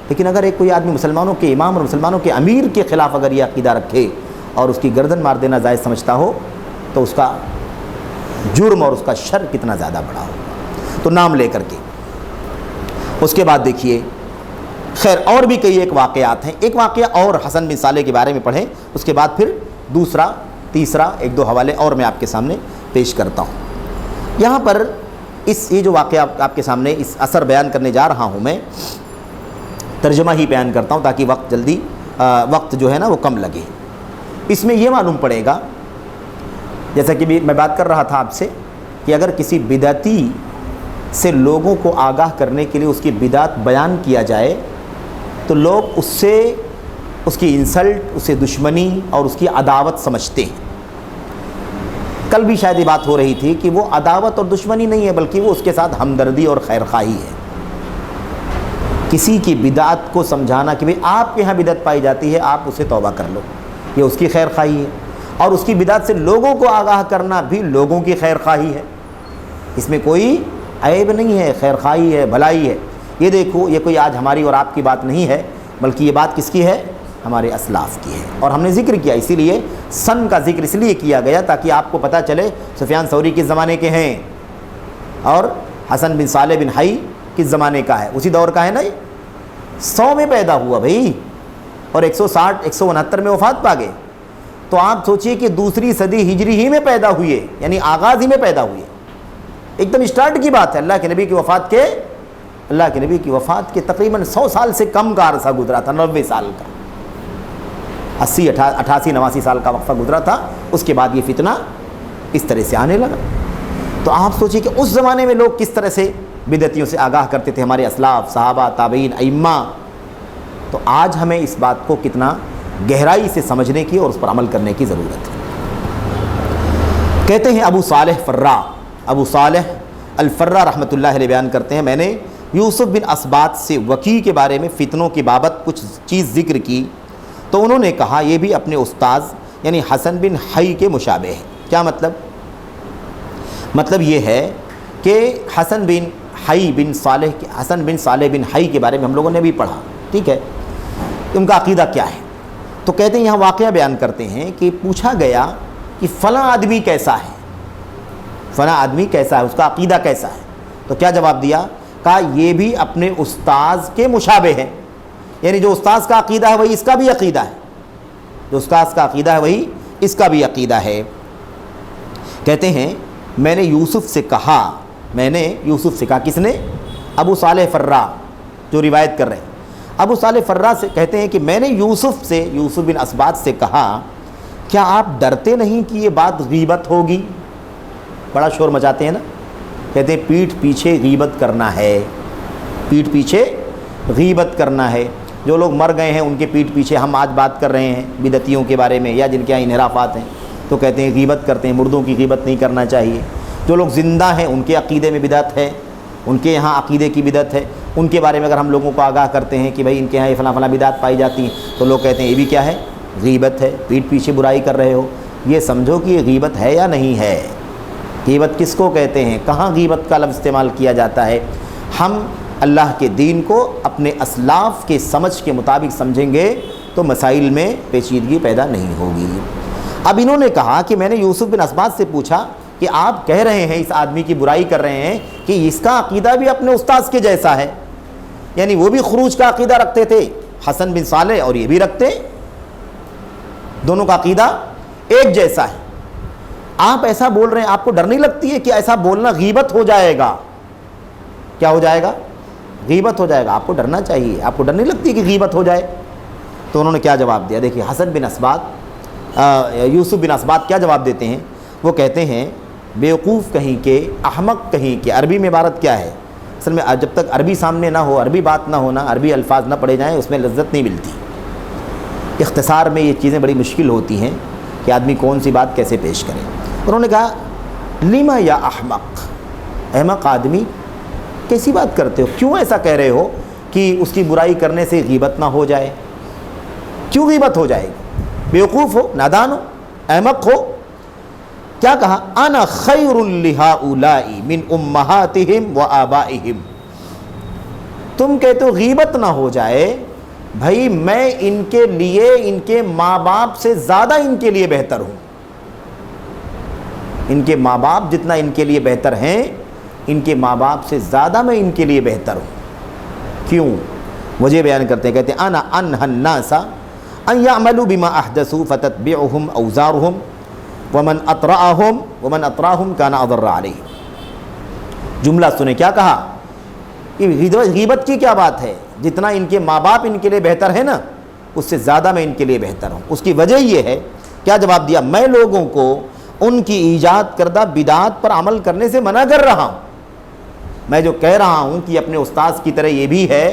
لیکن اگر ایک کوئی آدمی مسلمانوں کے امام اور مسلمانوں کے امیر کے خلاف اگر یہ عقیدہ رکھے اور اس کی گردن مار دینا جائز سمجھتا ہو، تو اس کا جرم اور اس کا شر کتنا زیادہ بڑا ہوگا۔ تو نام لے کر کے اس کے بعد دیکھیے، خیر اور بھی کئی ایک واقعات ہیں، ایک واقعہ اور حسن بن صالح کے بارے میں پڑھیں، اس کے بعد پھر دوسرا تیسرا ایک دو حوالے اور میں آپ کے سامنے پیش کرتا ہوں۔ یہاں پر یہ جو واقعہ آپ کے سامنے اس اثر بیان کرنے جا رہا ہوں، میں ترجمہ ہی بیان کرتا ہوں تاکہ وقت جو ہے نا وہ کم لگے۔ اس میں یہ معلوم پڑے گا، جیسا کہ میں بات کر رہا تھا آپ سے، کہ اگر کسی بدعتی سے لوگوں کو آگاہ کرنے کے لیے اس کی بدعت بیان کیا جائے تو لوگ اس سے اس کی انسلٹ، اسے دشمنی اور اس کی عداوت سمجھتے ہیں۔ کل بھی شاید یہ بات ہو رہی تھی کہ وہ عداوت اور دشمنی نہیں ہے، بلکہ وہ اس کے ساتھ ہمدردی اور خیرخواہی ہے۔ کسی کی بدعت کو سمجھانا کہ بھئی آپ کے ہاں بدعت پائی جاتی ہے، آپ اسے توبہ کر لو، یہ اس کی خیرخواہی ہے، اور اس کی بدعت سے لوگوں کو آگاہ کرنا بھی لوگوں کی خیرخواہی ہے، اس میں کوئی عیب نہیں ہے، خیرخواہی ہے، بھلائی ہے۔ یہ دیکھو، یہ کوئی آج ہماری اور آپ کی بات نہیں ہے، بلکہ یہ بات کس کی ہے؟ ہمارے اسلاف کی ہے۔ اور ہم نے ذکر کیا، اسی لیے سن کا ذکر اس لیے کیا گیا تاکہ آپ کو پتہ چلے سفیان ثوری کس زمانے کے ہیں اور حسن بن صالح بن حی کس زمانے کا ہے، اسی دور کا ہے نا۔ یہ 100 میں پیدا ہوا بھائی اور 169 میں وفات پا گئے، تو آپ سوچئے کہ دوسری صدی ہجری ہی میں پیدا ہوئے، یعنی آغاز ہی میں پیدا ہوئے، ایک دم اسٹارٹ کی بات ہے۔ اللہ کے نبی کی وفات کے تقریباً 100 سال سے کم کا عرصہ گزرا تھا، 90 سال کا، 88 89 سال کا وقفہ گزرا تھا۔ اس کے بعد یہ فتنہ اس طرح سے آنے لگا۔ تو آپ سوچئے کہ اس زمانے میں لوگ کس طرح سے بدعتیوں سے آگاہ کرتے تھے، ہمارے اسلاف، صحابہ، تابعین، ائمہ۔ تو آج ہمیں اس بات کو کتنا گہرائی سے سمجھنے کی اور اس پر عمل کرنے کی ضرورت ہے۔ کہتے ہیں ابو صالح الفرا رحمۃ اللہ علیہ بیان کرتے ہیں، میں نے یوسف بن اسباط سے وکی کے بارے میں فتنوں کی بابت کچھ چیز ذکر کی، تو انہوں نے کہا یہ بھی اپنے استاذ یعنی حسن بن حی کے مشابہ ہے۔ کیا مطلب؟ مطلب یہ ہے کہ حسن بن صالح بن حی کے بارے میں ہم لوگوں نے بھی پڑھا، ٹھیک ہے، ان کا عقیدہ کیا ہے؟ تو کہتے ہیں، یہاں واقعہ بیان کرتے ہیں کہ پوچھا گیا کہ فلاں آدمی کیسا ہے، اس کا عقیدہ کیسا ہے؟ تو کیا جواب دیا؟ کہا یہ بھی اپنے استاذ کے مشابہ ہے، یعنی جو استاذ کا عقیدہ ہے وہی اس کا بھی عقیدہ ہے، جو استاذ کا عقیدہ ہے وہی اس کا بھی عقیدہ ہے۔ کہتے ہیں میں نے یوسف سے کہا، کس نے؟ ابو صالح فرا جو روایت کر رہے ہیں، ابو صالح فرا سے کہتے ہیں کہ میں نے یوسف بن اسباط سے کہا کیا آپ ڈرتے نہیں کہ یہ بات غیبت ہوگی؟ بڑا شور مچاتے ہیں نا، کہتے ہیں پیٹھ پیچھے غیبت کرنا ہے، جو لوگ مر گئے ہیں ان کے پیٹھ پیچھے ہم آج بات کر رہے ہیں بدعتیوں کے بارے میں، یا جن کے یہاں انحرافات ہیں، تو کہتے ہیں غیبت کرتے ہیں، مردوں کی غیبت نہیں کرنا چاہیے۔ جو لوگ زندہ ہیں ان کے عقیدے میں بدعت ہے، ان کے یہاں عقیدے کی بدعت ہے، ان کے بارے میں اگر ہم لوگوں کو آگاہ کرتے ہیں کہ بھائی ان کے یہاں یہ فلاں فلاں بدعت پائی جاتی ہیں، تو لوگ کہتے ہیں یہ بھی کیا ہے، غیبت ہے، پیٹھ پیچھے برائی کر رہے ہو۔ یہ سمجھو کہ یہ غیبت ہے یا نہیں ہے۔ غیبت کس کو کہتے ہیں، کہاں غیبت کا لفظ استعمال کیا جاتا ہے؟ ہم اللہ کے دین کو اپنے اسلاف کے سمجھ کے مطابق سمجھیں گے تو مسائل میں پیچیدگی پیدا نہیں ہوگی۔ اب انہوں نے کہا کہ میں نے یوسف بن اسباط سے پوچھا کہ آپ کہہ رہے ہیں اس آدمی کی برائی کر رہے ہیں کہ اس کا عقیدہ بھی اپنے استاذ کے جیسا ہے، یعنی وہ بھی خروج کا عقیدہ رکھتے تھے، حسن بن صالح، اور یہ بھی رکھتے، دونوں کا عقیدہ ایک جیسا ہے۔ آپ ایسا بول رہے ہیں، آپ کو ڈر نہیں لگتی ہے کہ ایسا بولنا غیبت ہو جائے گا؟ کیا ہو جائے گا؟ غیبت ہو جائے گا۔ آپ کو ڈرنا چاہیے، آپ کو ڈر نہیں لگتی کہ غیبت ہو جائے؟ تو انہوں نے کیا جواب دیا؟ دیکھیے حسن بن اسباط، یوسف بن اسباط کیا جواب دیتے ہیں؟ وہ کہتے ہیں بیوقوف کہیں کے، احمق کہیں کے۔ عربی میں عبارت کیا ہے؟ اصل میں جب تک عربی سامنے نہ ہو، عربی بات نہ ہونا، عربی الفاظ نہ پڑھے جائیں، اس میں لذت نہیں ملتی۔ اختصار میں یہ چیزیں بڑی مشکل ہوتی ہیں کہ آدمی کون سی بات کیسے پیش کرے۔ انہوں نے کہا لما یا احمق، احمق آدمی کیسی بات کرتے ہو، کیوں ایسا کہہ رہے ہو کہ اس کی برائی کرنے سے غیبت نہ ہو جائے؟ کیوں غیبت ہو جائے گی؟ بیوقوف ہو، نادان ہو، احمق ہو۔ کیا کہا؟ انا خیر لہؤلاء من امہاتہم و آبائہم، تم کہتے ہو غیبت نہ ہو جائے، بھائی میں ان کے لیے، ان کے ماں باپ سے زیادہ ان کے لیے بہتر ہوں۔ ان کے ماں باپ جتنا ان کے لیے بہتر ہیں، ان کے ماں باپ سے زیادہ میں ان کے لیے بہتر ہوں۔ کیوں؟ وجہ بیان کرتے ہیں، کہتے ہیں انا انہى الناس ان يعملوا بما احدثوا فتتبعهم اوزارهم ومن اطراهم كان اضر عليه۔ جملہ سنیں کیا کہا؟ کہ غیبت کی کیا بات ہے؟ جتنا ان کے ماں باپ ان کے لیے بہتر ہے نا، اس سے زیادہ میں ان کے لیے بہتر ہوں۔ اس کی وجہ یہ ہے، کیا جواب دیا؟ میں لوگوں کو ان کی ایجاد کردہ بدعات پر عمل کرنے سے منع کر رہا ہوں۔ میں جو کہہ رہا ہوں کہ اپنے استاذ کی طرح یہ بھی ہے،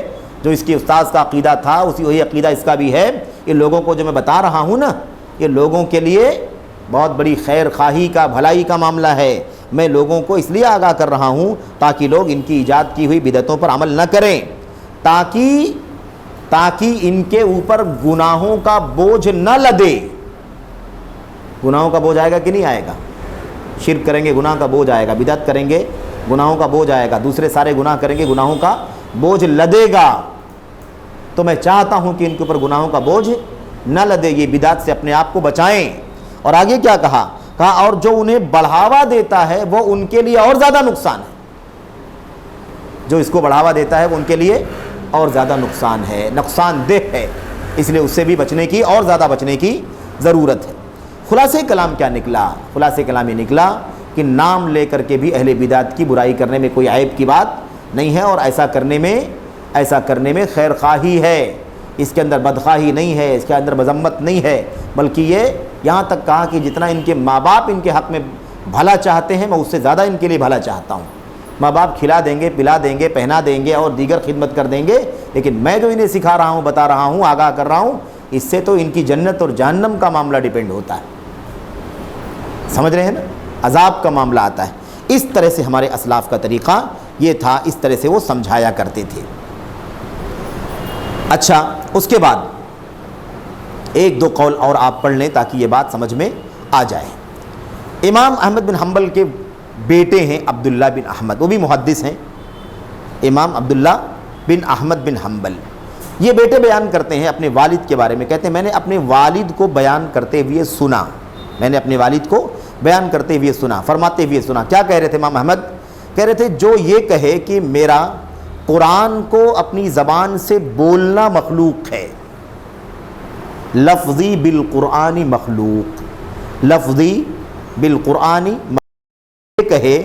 جو اس کے استاذ کا عقیدہ تھا اسی وہی عقیدہ اس کا بھی ہے، یہ لوگوں کو جو میں بتا رہا ہوں نا، یہ لوگوں کے لیے بہت بڑی خیر خواہی کا، بھلائی کا معاملہ ہے۔ میں لوگوں کو اس لیے آگاہ کر رہا ہوں تاکہ لوگ ان کی ایجاد کی ہوئی بدعتوں پر عمل نہ کریں، تاکہ ان کے اوپر گناہوں کا بوجھ نہ لدے۔ گناہوں کا بوجھ آئے گا کہ نہیں آئے گا؟ شرک کریں گے گناہ کا بوجھ آئے گا، بدعت کریں گے گناہوں کا بوجھ آئے گا، دوسرے سارے گناہ کریں گے گناہوں کا بوجھ لدے گا۔ تو میں چاہتا ہوں کہ ان کے اوپر گناہوں کا بوجھ نہ لدے، یہ بدعت سے اپنے آپ کو بچائیں۔ اور آگے کیا کہا؟ کہا اور جو انہیں بڑھاوا دیتا ہے وہ ان کے لیے اور زیادہ نقصان ہے۔ جو اس کو بڑھاوا دیتا ہے وہ ان کے لیے اور زیادہ نقصان ہے، نقصان دہ ہے، اس لیے اس سے بھی بچنے کی، اور زیادہ بچنے کی ضرورت ہے۔ خلاصہ کلام کیا نکلا؟ خلاصہ کلام یہ نکلا کہ نام لے کر کے بھی اہل بدعت کی برائی کرنے میں کوئی عیب کی بات نہیں ہے، اور ایسا کرنے میں خیر خواہی ہے، اس کے اندر بدخواہی نہیں ہے، اس کے اندر مذمت نہیں ہے، بلکہ یہ یہاں تک کہا کہ جتنا ان کے ماں باپ ان کے حق میں بھلا چاہتے ہیں، میں اس سے زیادہ ان کے لیے بھلا چاہتا ہوں۔ ماں باپ کھلا دیں گے، پلا دیں گے، پہنا دیں گے اور دیگر خدمت کر دیں گے، لیکن میں جو انہیں سکھا رہا ہوں، بتا رہا ہوں، آگاہ کر رہا ہوں، اس سے تو ان کی جنت اور جہنم کا معاملہ ڈیپینڈ ہوتا ہے۔ سمجھ رہے ہیں نا؟ عذاب کا معاملہ آتا ہے۔ اس طرح سے ہمارے اسلاف کا طریقہ یہ تھا، اس طرح سے وہ سمجھایا کرتے تھے۔ اچھا، اس کے بعد ایک دو قول اور آپ پڑھ لیں تاکہ یہ بات سمجھ میں آ جائے۔ امام احمد بن حنبل کے بیٹے ہیں عبداللہ بن احمد، وہ بھی محدث ہیں، امام عبداللہ بن احمد بن حنبل۔ یہ بیٹے بیان کرتے ہیں اپنے والد کے بارے میں، کہتے ہیں میں نے اپنے والد کو بیان کرتے ہوئے سنا، میں نے اپنے والد کو بیان کرتے ہوئے سنا، فرماتے ہوئے سنا۔ کیا کہہ رہے تھے امام احمد؟ کہہ رہے تھے جو یہ کہے کہ میرا قرآن کو اپنی زبان سے بولنا مخلوق ہے، لفظی بالقرآن مخلوق، لفظی بالقرآن مخلوق، یہ کہے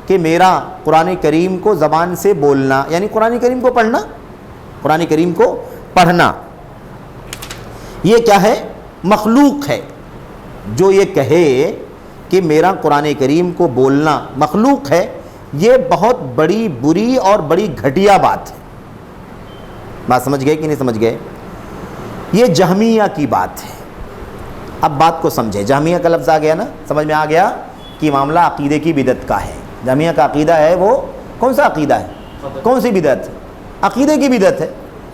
کہ میرا قرآن کریم کو زبان سے بولنا یعنی قرآن کریم کو پڑھنا، قرآن کریم کو پڑھنا یہ کیا ہے؟ مخلوق ہے۔ جو یہ کہے کہ میرا قرآن کریم کو بولنا مخلوق ہے، یہ بہت بڑی بری اور بڑی گھٹیا بات ہے، بات سمجھ گئے کہ نہیں سمجھ گئے؟ یہ جہمیہ کی بات ہے. اب بات کو سمجھے. جہمیہ کا لفظ آ گیا نا, سمجھ میں آ گیا کہ معاملہ عقیدے کی بدعت کا ہے. جہمیہ کا عقیدہ ہے وہ کون سا عقیدہ ہے؟ کون سی بدعت؟ عقیدے کی بدعت ہے.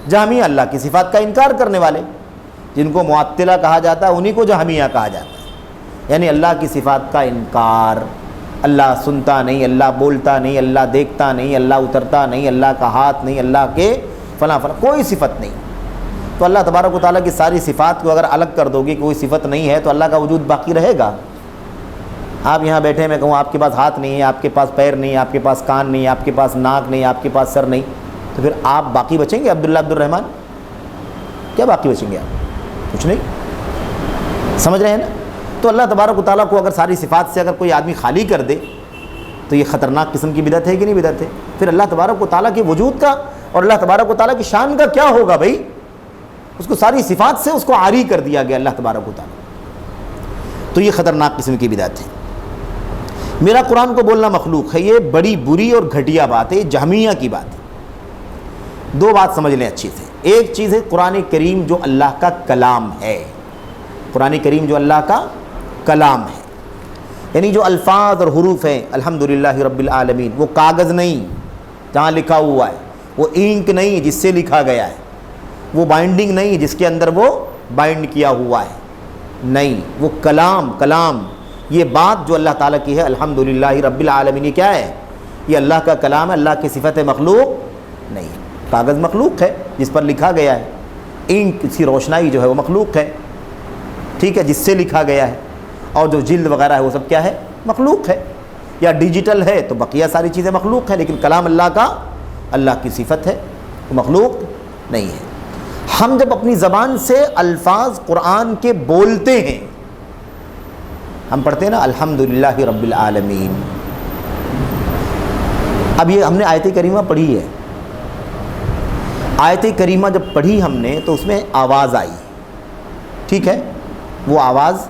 جہمیہ اللہ کی صفات کا انکار کرنے والے, جن کو معطلہ کہا جاتا ہے انہی کو جہمیہ کہا جاتا ہے. یعنی اللہ کی صفات کا انکار, اللہ سنتا نہیں, اللہ بولتا نہیں, اللہ دیکھتا نہیں, اللہ اترتا نہیں, اللہ کا ہاتھ نہیں, اللہ کے فلاں فلاں, کوئی صفت نہیں. تو اللہ تبارک و تعالیٰ کی ساری صفات کو اگر الگ کر دو گے, کوئی صفت نہیں ہے, تو اللہ کا وجود باقی رہے گا؟ آپ یہاں بیٹھے, میں کہوں آپ کے پاس ہاتھ نہیں ہے, آپ کے پاس پیر نہیں, آپ کے پاس کان نہیں, آپ کے پاس ناک نہیں, آپ کے پاس سر نہیں, تو پھر آپ باقی بچیں گے؟ عبداللہ عبد الرحمن کیا باقی بچیں گے آپ؟ کچھ نہیں. سمجھ رہے ہیں نا؟ تو اللہ تبارک و تعالیٰ کو اگر ساری صفات سے اگر کوئی آدمی خالی کر دے تو یہ خطرناک قسم کی بدعت ہے کہ نہیں بدعت ہے؟ پھر اللہ تبارک و تعالیٰ کے وجود کا اور اللہ تبارک و تعالیٰ کی شان کا کیا ہوگا بھائی؟ اس کو ساری صفات سے اس کو عاری کر دیا گیا اللہ تبارک و تعالیٰ. تو یہ خطرناک قسم کی بدعت ہے. میرا قرآن کو بولنا مخلوق ہے, یہ بڑی بری اور گھٹیا بات ہے, یہ جہمیہ کی بات ہے. دو بات سمجھ لیں اچھی سے. ایک چیز ہے قرآن کریم جو اللہ کا کلام ہے, قرآن کریم جو اللہ کا کلام ہے, یعنی جو الفاظ اور حروف ہیں الحمدللہ رب العالمین, وہ کاغذ نہیں جہاں لکھا ہوا ہے, وہ اینک نہیں جس سے لکھا گیا ہے, وہ بائنڈنگ نہیں جس کے اندر وہ بائنڈ کیا ہوا ہے, نہیں, وہ کلام. یہ بات جو اللہ تعالیٰ کی ہے الحمدللہ رب العالمین, یہ کیا ہے؟ یہ اللہ کا کلام ہے. اللہ کی صفت ہے مخلوق نہیں. کاغذ مخلوق ہے جس پر لکھا گیا ہے, اینک اس کی روشنائی جو ہے وہ مخلوق ہے, ٹھیک ہے, جس سے لکھا گیا ہے, اور جو جلد وغیرہ ہے وہ سب کیا ہے؟ مخلوق ہے. یا ڈیجیٹل ہے تو بقیہ ساری چیزیں مخلوق ہیں, لیکن کلام اللہ کا, اللہ کی صفت ہے, وہ مخلوق نہیں ہے. ہم جب اپنی زبان سے الفاظ قرآن کے بولتے ہیں, ہم پڑھتے ہیں نا الحمدللہ رب العالمین. اب یہ ہم نے آیت کریمہ پڑھی ہے, آیت کریمہ جب پڑھی ہم نے تو اس میں آواز آئی, ٹھیک ہے, وہ آواز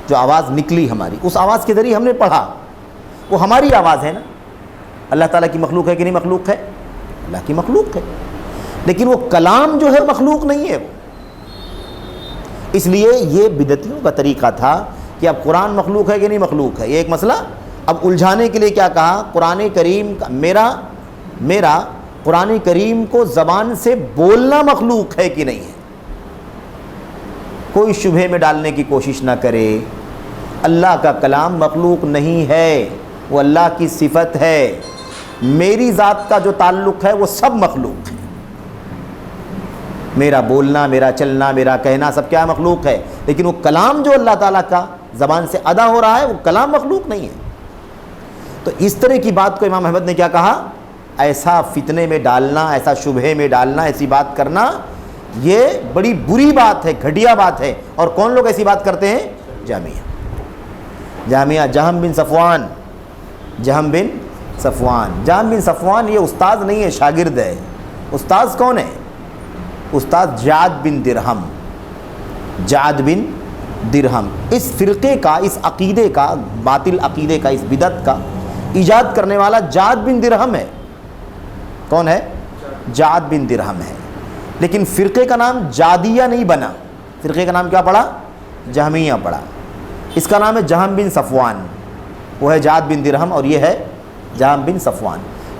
جو آواز نکلی ہماری, اس آواز کے ذریعے ہم نے پڑھا, وہ ہماری آواز ہے نا. اللہ تعالیٰ کی مخلوق ہے کہ نہیں مخلوق ہے؟ اللہ کی مخلوق ہے, لیکن وہ کلام جو ہے مخلوق نہیں ہے. اس لیے یہ بدعتیوں کا طریقہ تھا کہ اب قرآن مخلوق ہے کہ نہیں مخلوق ہے, یہ ایک مسئلہ. اب الجھانے کے لیے کیا کہا؟ قرآن کریم کا میرا قرآن کریم کو زبان سے بولنا مخلوق ہے کہ نہیں ہے. کوئی شبہے میں ڈالنے کی کوشش نہ کرے. اللہ کا کلام مخلوق نہیں ہے, وہ اللہ کی صفت ہے. میری ذات کا جو تعلق ہے وہ سب مخلوق ہے. میرا بولنا, میرا چلنا, میرا کہنا سب کیا مخلوق ہے, لیکن وہ کلام جو اللہ تعالیٰ کا زبان سے ادا ہو رہا ہے وہ کلام مخلوق نہیں ہے. تو اس طرح کی بات کو امام احمد نے کیا کہا؟ ایسا فتنے میں ڈالنا, ایسا شبہے میں ڈالنا, ایسی بات کرنا, یہ بڑی بری بات ہے, گھٹیا بات ہے. اور کون لوگ ایسی بات کرتے ہیں؟ جہمیہ. جہم بن صفوان. جہم بن صفوان یہ استاد نہیں ہے, شاگرد ہے. استاد کون ہے؟ استاد جعد بن درہم. اس فرقے کا, اس عقیدے کا, باطل عقیدے کا, اس بدعت کا ایجاد کرنے والا جعد بن درہم ہے. کون ہے؟ جعد بن درہم ہے. لیکن فرقے کا نام جادیہ نہیں بنا, فرقے کا نام کیا پڑا؟ جہمیہ پڑا. اس کا نام ہے جہم بن صفوان. وہ ہے جعد بن درہم اور یہ ہے جہم بن صفوان.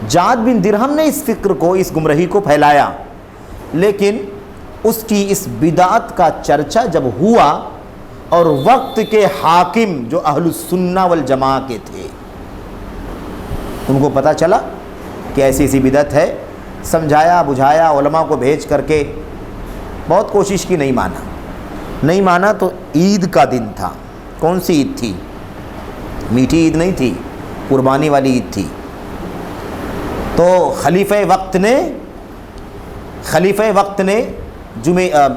جعد بن درہم نے اس فکر کو, اس گمراہی کو پھیلایا, لیکن اس کی اس بدعت کا چرچا جب ہوا اور وقت کے حاکم جو اہل السنہ والجماعہ کے تھے ان کو پتہ چلا کہ ایسی بدعت ہے, سمجھایا بجھایا, علماء کو بھیج کر کے بہت کوشش کی, نہیں مانا. تو عید کا دن تھا. کون سی عید تھی؟ میٹھی عید نہیں تھی, قربانی والی عید تھی. تو خلیفہ وقت نے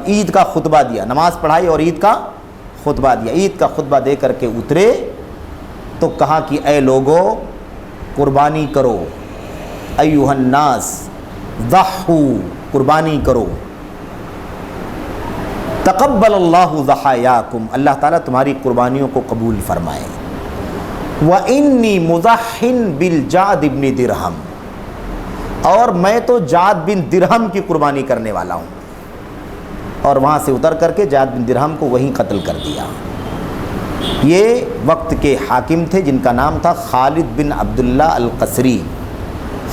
عید کا خطبہ دیا, نماز پڑھائی اور عید کا خطبہ دیا. عید کا خطبہ دے کر کے اترے تو کہا کہ اے لوگو قربانی کرو, ایھا الناس ضحوا, قربانی کرو, تقبل اللہ ضحایاکم, اللہ تعالیٰ تمہاری قربانیوں کو قبول فرمائے. وَإِنِّي مُضَحٍ بِالْجَعْدِ بْنِ دِرْہَم, اور میں تو جعد بن درہم کی قربانی کرنے والا ہوں، اور وہاں سے اتر کر کے جعد بن درہم کو وہیں قتل کر دیا۔ یہ وقت کے حاکم تھے جن کا نام تھا خالد بن عبداللہ القصری،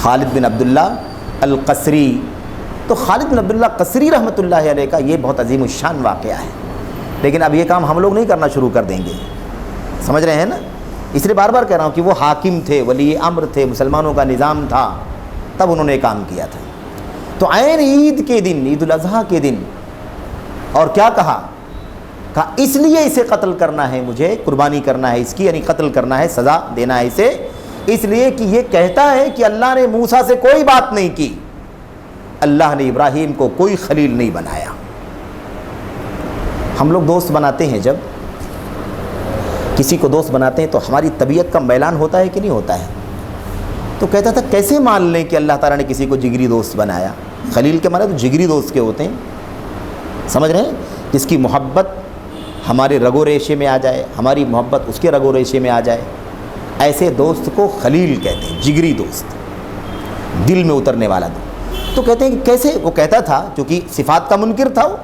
خالد بن عبداللہ القصری۔ تو خالد بن عبداللہ قصری رحمۃ اللہ علیہ کا یہ بہت عظیم الشان واقعہ ہے، لیکن اب یہ کام ہم لوگ نہیں کرنا شروع کر دیں گے، سمجھ رہے ہیں نا؟ اس لیے بار بار کہہ رہا ہوں کہ وہ حاکم تھے، ولی امر تھے، مسلمانوں کا نظام تھا، تب انہوں نے کام کیا تھا۔ تو عین عید کے دن، عید الاضحیٰ کے دن، اور کیا کہا اس لیے اسے قتل کرنا ہے، مجھے قربانی کرنا ہے اس کی، یعنی قتل کرنا ہے، سزا دینا ہے اسے، اس لیے کہ یہ کہتا ہے کہ اللہ نے موسیٰ سے کوئی بات نہیں کی، اللہ نے ابراہیم کو کوئی خلیل نہیں بنایا۔ ہم لوگ دوست بناتے ہیں، جب کسی کو دوست بناتے ہیں تو ہماری طبیعت کا میلان ہوتا ہے کہ نہیں ہوتا ہے؟ تو کہتا تھا کیسے مان لیں کہ اللہ تعالیٰ نے کسی کو جگری دوست بنایا؟ خلیل کے معنی تو جگری دوست کے ہوتے ہیں، سمجھ رہے ہیں؟ جس کی محبت ہمارے رگ و ریشے میں آ جائے، ہماری محبت اس کے رگ و ریشے میں آ جائے، ایسے دوست کو خلیل کہتے ہیں، جگری دوست، دل میں اترنے والا دوست۔ تو کہتے ہیں کہ کیسے؟ وہ کہتا تھا کیونکہ صفات کا منکر تھا وہ،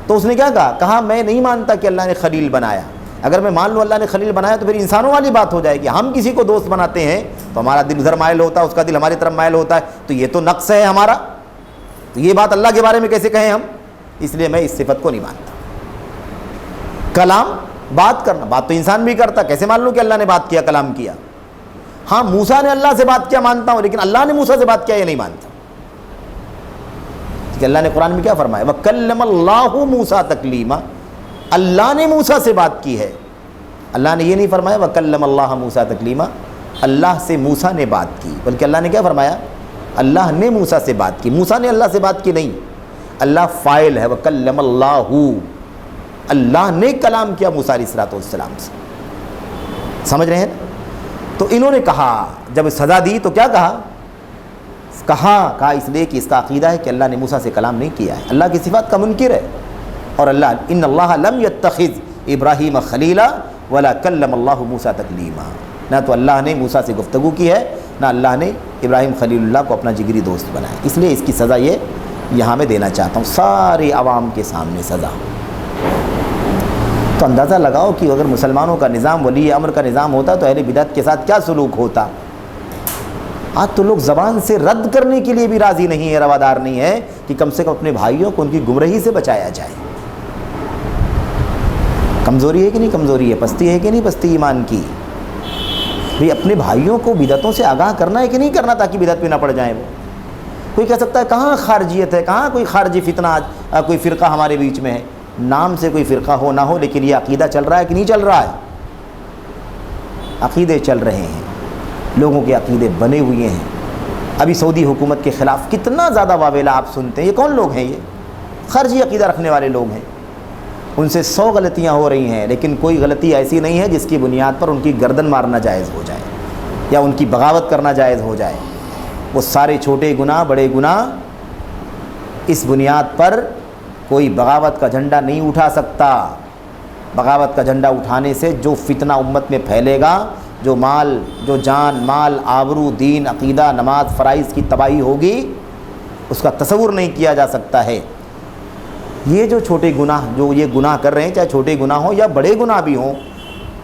تو اس نے کیا کہا میں نہیں مانتا کہ اللہ نے خلیل بنایا۔ اگر میں مان لوں اللہ نے خلیل بنایا تو پھر انسانوں والی بات ہو جائے گی، ہم کسی کو دوست بناتے ہیں تو ہمارا دل ادھر مائل ہوتا ہے، اس کا دل ہماری طرف مائل ہوتا ہے، تو یہ تو نقص ہے ہمارا، تو یہ بات اللہ کے بارے میں کیسے کہیں ہم؟ اس لیے میں اس صفت کو نہیں مانتا۔ کلام، بات کرنا، بات تو انسان بھی کرتا، کیسے مان لوں کہ اللہ نے بات کیا، کلام کیا؟ ہاں موسیٰ نے اللہ سے بات کیا مانتا ہوں، لیکن اللہ نے موسیٰ سے بات کیا یہ نہیں مانتا۔ کہ اللہ نے قرآن میں کیا فرمایا؟ وَكَلَّمَ اللَّهُ مُوسَىٰ تَكْلِيمًا، اللہ نے موسیٰ سے بات کی ہے۔ اللہ نے یہ نہیں فرمایا وَكَلَّمَ اللَّهُ مُوسَىٰ تَكْلِيمًا، اللہ سے موسیٰ نے بات کی، بلکہ اللہ نے کیا فرمایا؟ اللہ نے موسیٰ سے بات کی، موسیٰ نے اللہ سے بات کی نہیں۔ اللہ فاعل ہے، وَكَلَّمَ اللَّهُ، اللہ نے کلام کیا موسیٰ علیہ السلام سے، سمجھ رہے ہیں؟ تو انہوں نے کہا، جب سزا دی تو کیا کہا اس لیے کہ اس کا عقیدہ ہے کہ اللہ نے موسیٰ سے کلام نہیں کیا ہے، اللہ کی صفات کا منکر ہے۔ اور اللہ ان اللہ لم یتخذ ابراہیم خلیلا ولا کلم اللہ موسیٰ تکلیما، نہ تو اللہ نے موسیٰ سے گفتگو کی ہے، نہ اللہ نے ابراہیم خلیل اللہ کو اپنا جگری دوست بنایا۔ اس لیے اس کی سزا یہ یہاں میں دینا چاہتا ہوں، سارے عوام کے سامنے سزا۔ تو اندازہ لگاؤ کہ اگر مسلمانوں کا نظام ولی امر کا نظام ہوتا تو اہل بدعت کے ساتھ کیا سلوک ہوتا۔ آج تو لوگ زبان سے رد کرنے کے لیے بھی راضی نہیں ہے، روادار نہیں ہے کہ کم سے کم اپنے بھائیوں کو ان کی گمراہی سے بچایا جائے۔ کمزوری ہے کہ نہیں کمزوری ہے؟ پستی ہے کہ نہیں پستی ایمان کی؟ بھئی اپنے بھائیوں کو بدعتوں سے آگاہ کرنا ہے کہ نہیں کرنا، تاکہ بدعت پہ نہ پڑ جائیں وہ۔ کوئی کہہ سکتا ہے کہاں خارجیت ہے، کہاں کوئی خارجی فتنہ آج کوئی فرقہ ہمارے بیچ میں ہے۔ نام سے کوئی فرقہ ہو نہ ہو، لیکن یہ عقیدہ چل رہا ہے کہ نہیں چل رہا ہے؟ عقیدے چل رہے ہیں، لوگوں کے عقیدے بنے ہوئے ہیں۔ ابھی سعودی حکومت کے خلاف کتنا زیادہ واویلا آپ سنتے ہیں۔ یہ کون لوگ ہیں؟ یہ خارجی عقیدہ رکھنے والے لوگ ہیں، ان سے 100 غلطیاں ہو رہی ہیں، لیکن کوئی غلطی ایسی نہیں ہے جس کی بنیاد پر ان کی گردن مارنا جائز ہو جائے یا ان کی بغاوت کرنا جائز ہو جائے۔ وہ سارے چھوٹے گناہ بڑے گناہ، اس بنیاد پر کوئی بغاوت کا جھنڈا نہیں اٹھا سکتا۔ بغاوت کا جھنڈا اٹھانے سے جو فتنہ امت میں پھیلے گا، جو جان مال آبرو دین عقیدہ نماز فرائض کی تباہی ہوگی، اس کا تصور نہیں کیا جا سکتا ہے۔ یہ جو چھوٹے گناہ جو یہ گناہ کر رہے ہیں، چاہے چھوٹے گناہ ہوں یا بڑے گناہ بھی ہوں،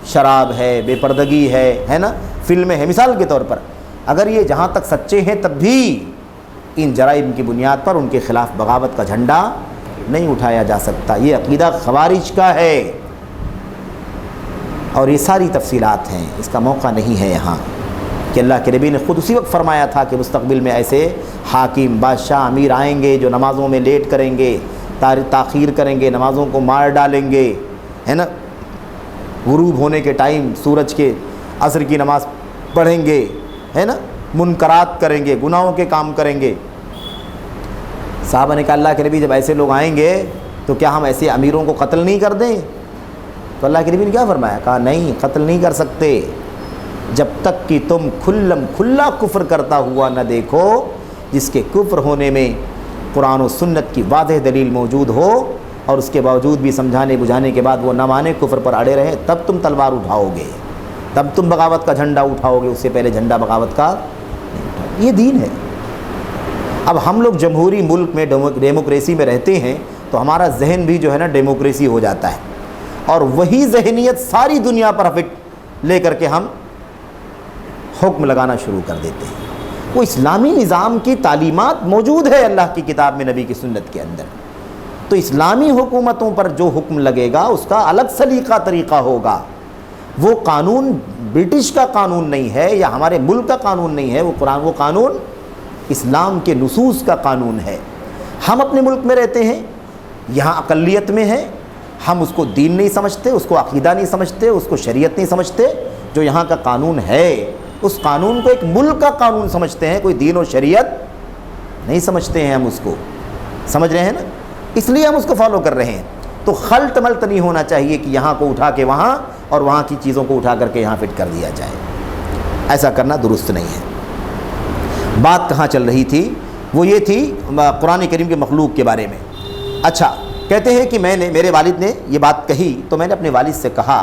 شراب ہے، بے پردگی ہے نا، فلمیں ہیں، مثال کے طور پر، اگر یہ جہاں تک سچے ہیں تب بھی ان جرائم کی بنیاد پر ان کے خلاف بغاوت کا جھنڈا نہیں اٹھایا جا سکتا۔ یہ عقیدہ خوارج کا ہے، اور یہ ساری تفصیلات ہیں، اس کا موقع نہیں ہے یہاں کہ اللہ کے نبی نے خود اسی وقت فرمایا تھا کہ مستقبل میں ایسے حاکم بادشاہ امیر آئیں گے جو نمازوں میں لیٹ کریں گے، تاخیر کریں گے، نمازوں کو مار ڈالیں گے، ہے نا، غروب ہونے کے ٹائم سورج کے عصر کی نماز پڑھیں گے، ہے نا، منکرات کریں گے، گناہوں کے کام کریں گے۔ صحابہ نے کہا اللہ کے نبی جب ایسے لوگ آئیں گے تو کیا ہم ایسے امیروں کو قتل نہیں کر دیں؟ تو اللہ کے نبی نے کیا فرمایا؟ کہا نہیں، قتل نہیں کر سکتے جب تک کہ تم کھلا کفر کرتا ہوا نہ دیکھو، جس کے کفر ہونے میں قرآن و سنت کی واضح دلیل موجود ہو، اور اس کے باوجود بھی سمجھانے بجھانے کے بعد وہ نہ مانے، کفر پر اڑے رہے، تب تم تلوار اٹھاؤ گے، تب تم بغاوت کا جھنڈا اٹھاؤ گے، اس سے پہلے جھنڈا بغاوت کا نہیں اٹھاؤ۔ یہ دین ہے، اب ہم لوگ جمہوری ملک میں ڈیموکریسی میں رہتے ہیں تو ہمارا ذہن بھی جو ہے نا ڈیموکریسی ہو جاتا ہے، اور وہی ذہنیت ساری دنیا پر لے کر کے ہم حکم لگانا شروع کر دیتے ہیں۔ وہ اسلامی نظام کی تعلیمات موجود ہے اللہ کی کتاب میں، نبی کی سنت کے اندر، تو اسلامی حکومتوں پر جو حکم لگے گا اس کا الگ سلیقہ طریقہ ہوگا۔ وہ قانون برٹش کا قانون نہیں ہے یا ہمارے ملک کا قانون نہیں ہے، وہ قانون اسلام کے نصوص کا قانون ہے۔ ہم اپنے ملک میں رہتے ہیں، یہاں اقلیت میں ہے، ہم اس کو دین نہیں سمجھتے، اس کو عقیدہ نہیں سمجھتے، اس کو شریعت نہیں سمجھتے، جو یہاں کا قانون ہے اس قانون کو ایک ملک کا قانون سمجھتے ہیں، کوئی دین و شریعت نہیں سمجھتے ہیں، ہم اس کو سمجھ رہے ہیں نا، اس لیے ہم اس کو فالو کر رہے ہیں۔ تو خلط ملط نہیں ہونا چاہیے کہ یہاں کو اٹھا کے وہاں اور وہاں کی چیزوں کو اٹھا کر کے یہاں فٹ کر دیا جائے، ایسا کرنا درست نہیں ہے۔ بات کہاں چل رہی تھی؟ وہ یہ تھی قرآن کریم کے مخلوق کے بارے میں۔ اچھا، کہتے ہیں کہ میرے والد نے یہ بات کہی تو میں نے اپنے والد سے کہا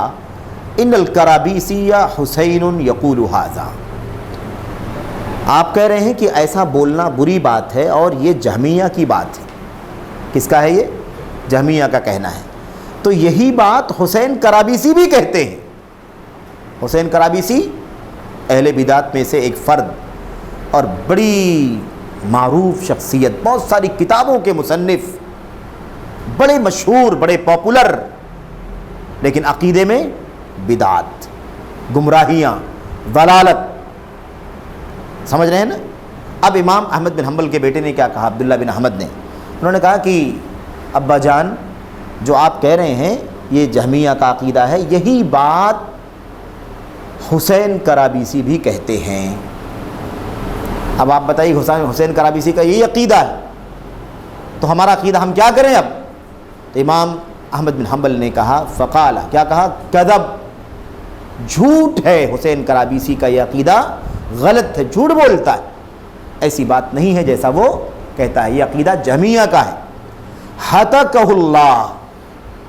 ان الکرابیسی حسین یقول ھذا، آپ کہہ رہے ہیں کہ ایسا بولنا بری بات ہے اور یہ جہمیہ کی بات ہے۔ کس کا ہے یہ؟ جہمیہ کا کہنا ہے۔ تو یہی بات حسین کرابیسی بھی کہتے ہیں۔ حسین کرابیسی اہل بدعت میں سے ایک فرد اور بڑی معروف شخصیت، بہت ساری کتابوں کے مصنف، بڑے مشہور، بڑے پاپولر، لیکن عقیدے میں بدعت، گمراہیاں، ضلالت، سمجھ رہے ہیں نا۔ اب امام احمد بن حنبل کے بیٹے نے کیا کہا، عبداللہ بن احمد نے، انہوں نے کہا کہ ابا جان جو آپ کہہ رہے ہیں یہ جہمیہ کا عقیدہ ہے، یہی بات حسین کرابیسی بھی کہتے ہیں۔ اب آپ بتائیے حسین کرابیسی کا یہی عقیدہ ہے تو ہمارا عقیدہ ہم کیا کریں اب؟ تو امام احمد بن حنبل نے کہا فقال، کیا کہا؟ کذب، جھوٹ ہے، حسین کرابیسی کا یہ عقیدہ غلط ہے، جھوٹ بولتا ہے، ایسی بات نہیں ہے جیسا وہ کہتا ہے، یہ عقیدہ جہمیہ کا ہے۔ ہتکہ اللہ،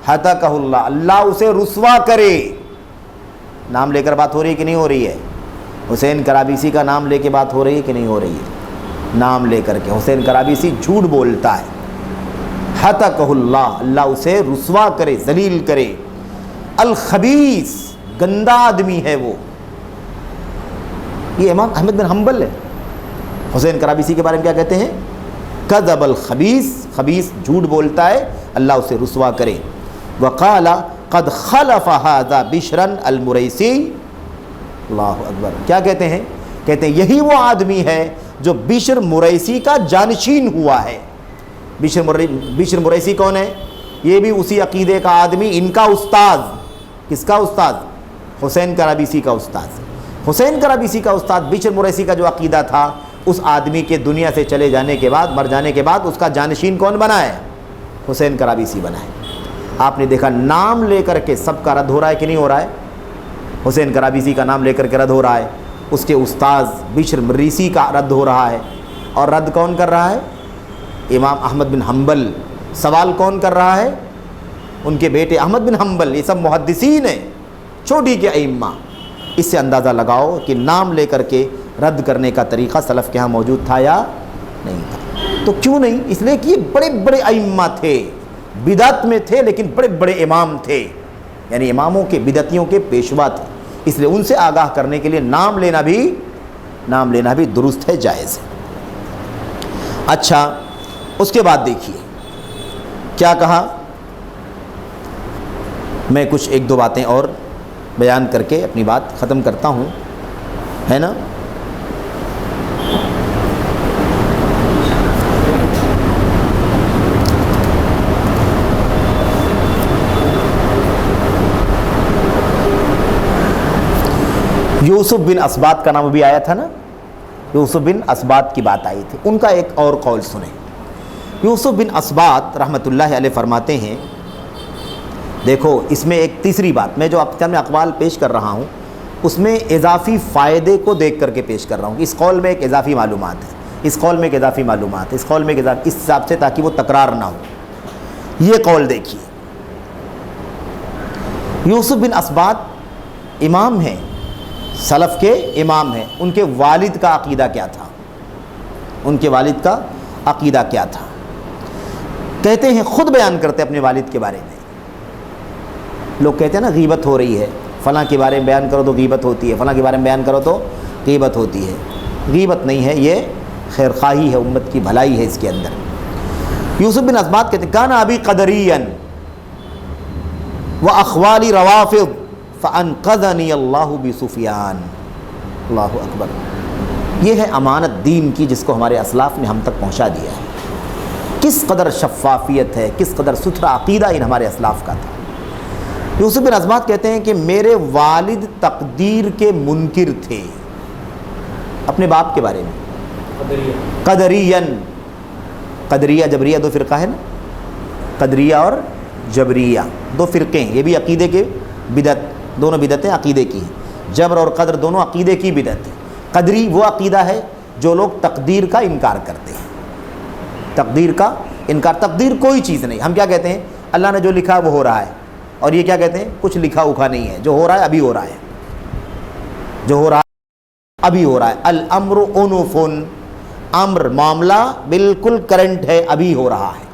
ہتکہ اللہ، اللہ اسے رسوا کرے۔ نام لے کر بات ہو رہی ہے کہ نہیں ہو رہی ہے؟ حسین کرابیسی کا نام لے کے بات ہو رہی ہے کہ نہیں ہو رہی ہے؟ نام لے کر کے حسین کرابیسی جھوٹ بولتا ہے۔ ہتکہ اللہ، اللہ اسے رسوا کرے، ذلیل کرے۔ الخبیث، گندا آدمی ہے وہ۔ یہ امام احمد بن حنبل ہے، حسین کرابیسی کے بارے میں کیا کہتے ہیں؟ کذب الخبیث، خبیث جھوٹ بولتا ہے، اللہ اسے رسوا کرے۔ وقال قد خلف هذا بشرا المریسی، اللہ اکبر، کیا کہتے ہیں؟ کہتے ہیں یہی وہ آدمی ہے جو بشر مریسی کا جانشین ہوا ہے۔ بشر مریسی کون ہے؟ یہ بھی اسی عقیدے کا آدمی، ان کا استاد۔ کس کا استاد؟ حسین کرابیسی کا استاد۔ حسین کرابیسی کا استاد بشر مریسی کا جو عقیدہ تھا، اس آدمی کے دنیا سے چلے جانے کے بعد، مر جانے کے بعد اس کا جانشین کون بنا ہے؟ حسین کرابیسی بنا ہے۔ آپ نے دیکھا نام لے کر کے سب کا رد ہو رہا ہے کہ نہیں ہو رہا ہے؟ حسین کرابیسی کا نام لے کر کے رد ہو رہا ہے، اس کے استاذ بشر مریسی کا رد ہو رہا ہے، اور رد کون کر رہا ہے؟ امام احمد بن حنبل۔ سوال کون کر رہا ہے؟ ان کے بیٹے احمد بن حنبل۔ یہ سب محدثین ہیں، چھوٹی کے ائمہ۔ اس سے اندازہ لگاؤ کہ نام لے کر کے رد کرنے کا طریقہ سلف کے ہاں موجود تھا یا نہیں تھا۔ تو کیوں نہیں؟ اس لیے کہ یہ بڑے بڑے ائمہ تھے، بدعت میں تھے لیکن بڑے بڑے امام تھے، یعنی اماموں کے، بدعتیوں کے پیشوا تھے، اس لیے ان سے آگاہ کرنے کے لیے نام لینا بھی درست ہے، جائز ہے۔ اچھا، اس کے بعد دیکھیے کیا کہا۔ میں کچھ ایک دو باتیں اور بیان کر کے اپنی بات ختم کرتا ہوں، ہے نا۔ یوسف بن اسباط کا نام بھی آیا تھا نا، یوسف بن اسباط کی بات آئی تھی، ان کا ایک اور قول سنیں۔ یوسف بن اسباط رحمۃ اللہ علیہ فرماتے ہیں، دیکھو اس میں ایک تیسری بات، میں جو آپ کے سامنے اقوال پیش کر رہا ہوں اس میں اضافی فائدے کو دیکھ کر کے پیش کر رہا ہوں۔ اس قول میں ایک اضافی معلومات ہے، اس قول میں ایک اضافی معلومات ہے، اس قول میں ایک اضافی، اس حساب سے تاکہ وہ تکرار نہ ہو۔ یہ قول دیکھیے، یوسف بن اسباط امام ہیں، سلف کے امام ہیں، ان کے والد کا عقیدہ کیا تھا؟ ان کے والد کا عقیدہ کیا تھا. کہتے ہیں خود بیان کرتے اپنے والد کے بارے میں. لوگ کہتے ہیں نا غیبت ہو رہی ہے, فلاں کے بارے میں بیان کرو تو غیبت ہوتی ہے, فلاں کے بارے میں بیان کرو تو غیبت ہوتی ہے. غیبت نہیں ہے, یہ خیر خواہی ہے, امت کی بھلائی ہے اس کے اندر. یوسف بن اسباط کہتے ہیں کان ابی قدریا واخوالی روافض فانقذنی اللہ بسفیان. اللہ اکبر. یہ ہے امانت دین کی جس کو ہمارے اسلاف نے ہم تک پہنچا دیا ہے. کس قدر شفافیت ہے, کس قدر ستھرا عقیدہ ان ہمارے اسلاف کا تھا. یوسف بن اسباط کہتے ہیں کہ میرے والد تقدیر کے منکر تھے اپنے باپ کے بارے میں. قدرین, قدریہ جبریہ دو فرقہ ہے نا, قدریہ اور جبریہ دو فرقے ہیں. یہ بھی عقیدے کے بدعت, دونوں بدعتیں عقیدے کی ہیں. جبر اور قدر دونوں عقیدے کی بدعت ہے. قدری وہ عقیدہ ہے جو لوگ تقدیر کا انکار کرتے ہیں. تقدیر کا انکار, تقدیر کوئی چیز نہیں. ہم کیا کہتے ہیں, اللہ نے جو لکھا وہ ہو رہا ہے, اور یہ کیا کہتے ہیں, کچھ لکھا اکھا نہیں ہے, جو ہو رہا ہے ابھی ہو رہا ہے, جو ہو رہا ہے ابھی ہو رہا ہے. الامر انف, امر معاملہ بالکل کرنٹ ہے, ابھی ہو رہا ہے,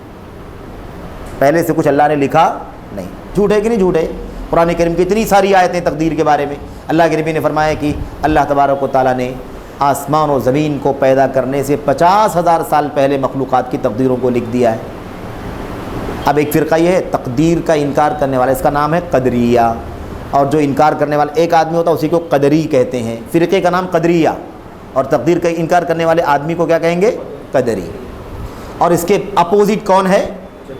پہلے سے کچھ اللہ نے لکھا نہیں. جھوٹ ہے کہ نہیں جھوٹ ہے؟ قرآن کریم کی اتنی ساری آیتیں تقدیر کے بارے میں. اللہ کے نبی نے فرمایا کہ اللہ تبارک و تعالیٰ نے آسمان و زمین کو پیدا کرنے سے 50,000 سال پہلے مخلوقات کی تقدیروں کو لکھ دیا ہے. اب ایک فرقہ یہ ہے تقدیر کا انکار کرنے والا, اس کا نام ہے قدریہ. اور جو انکار کرنے والا ایک آدمی ہوتا ہے اسی کو قدری کہتے ہیں. فرقے کا نام قدریہ, اور تقدیر کا انکار کرنے والے آدمی کو کیا کہیں گے, قدری. اور اس کے اپوزٹ کون ہے,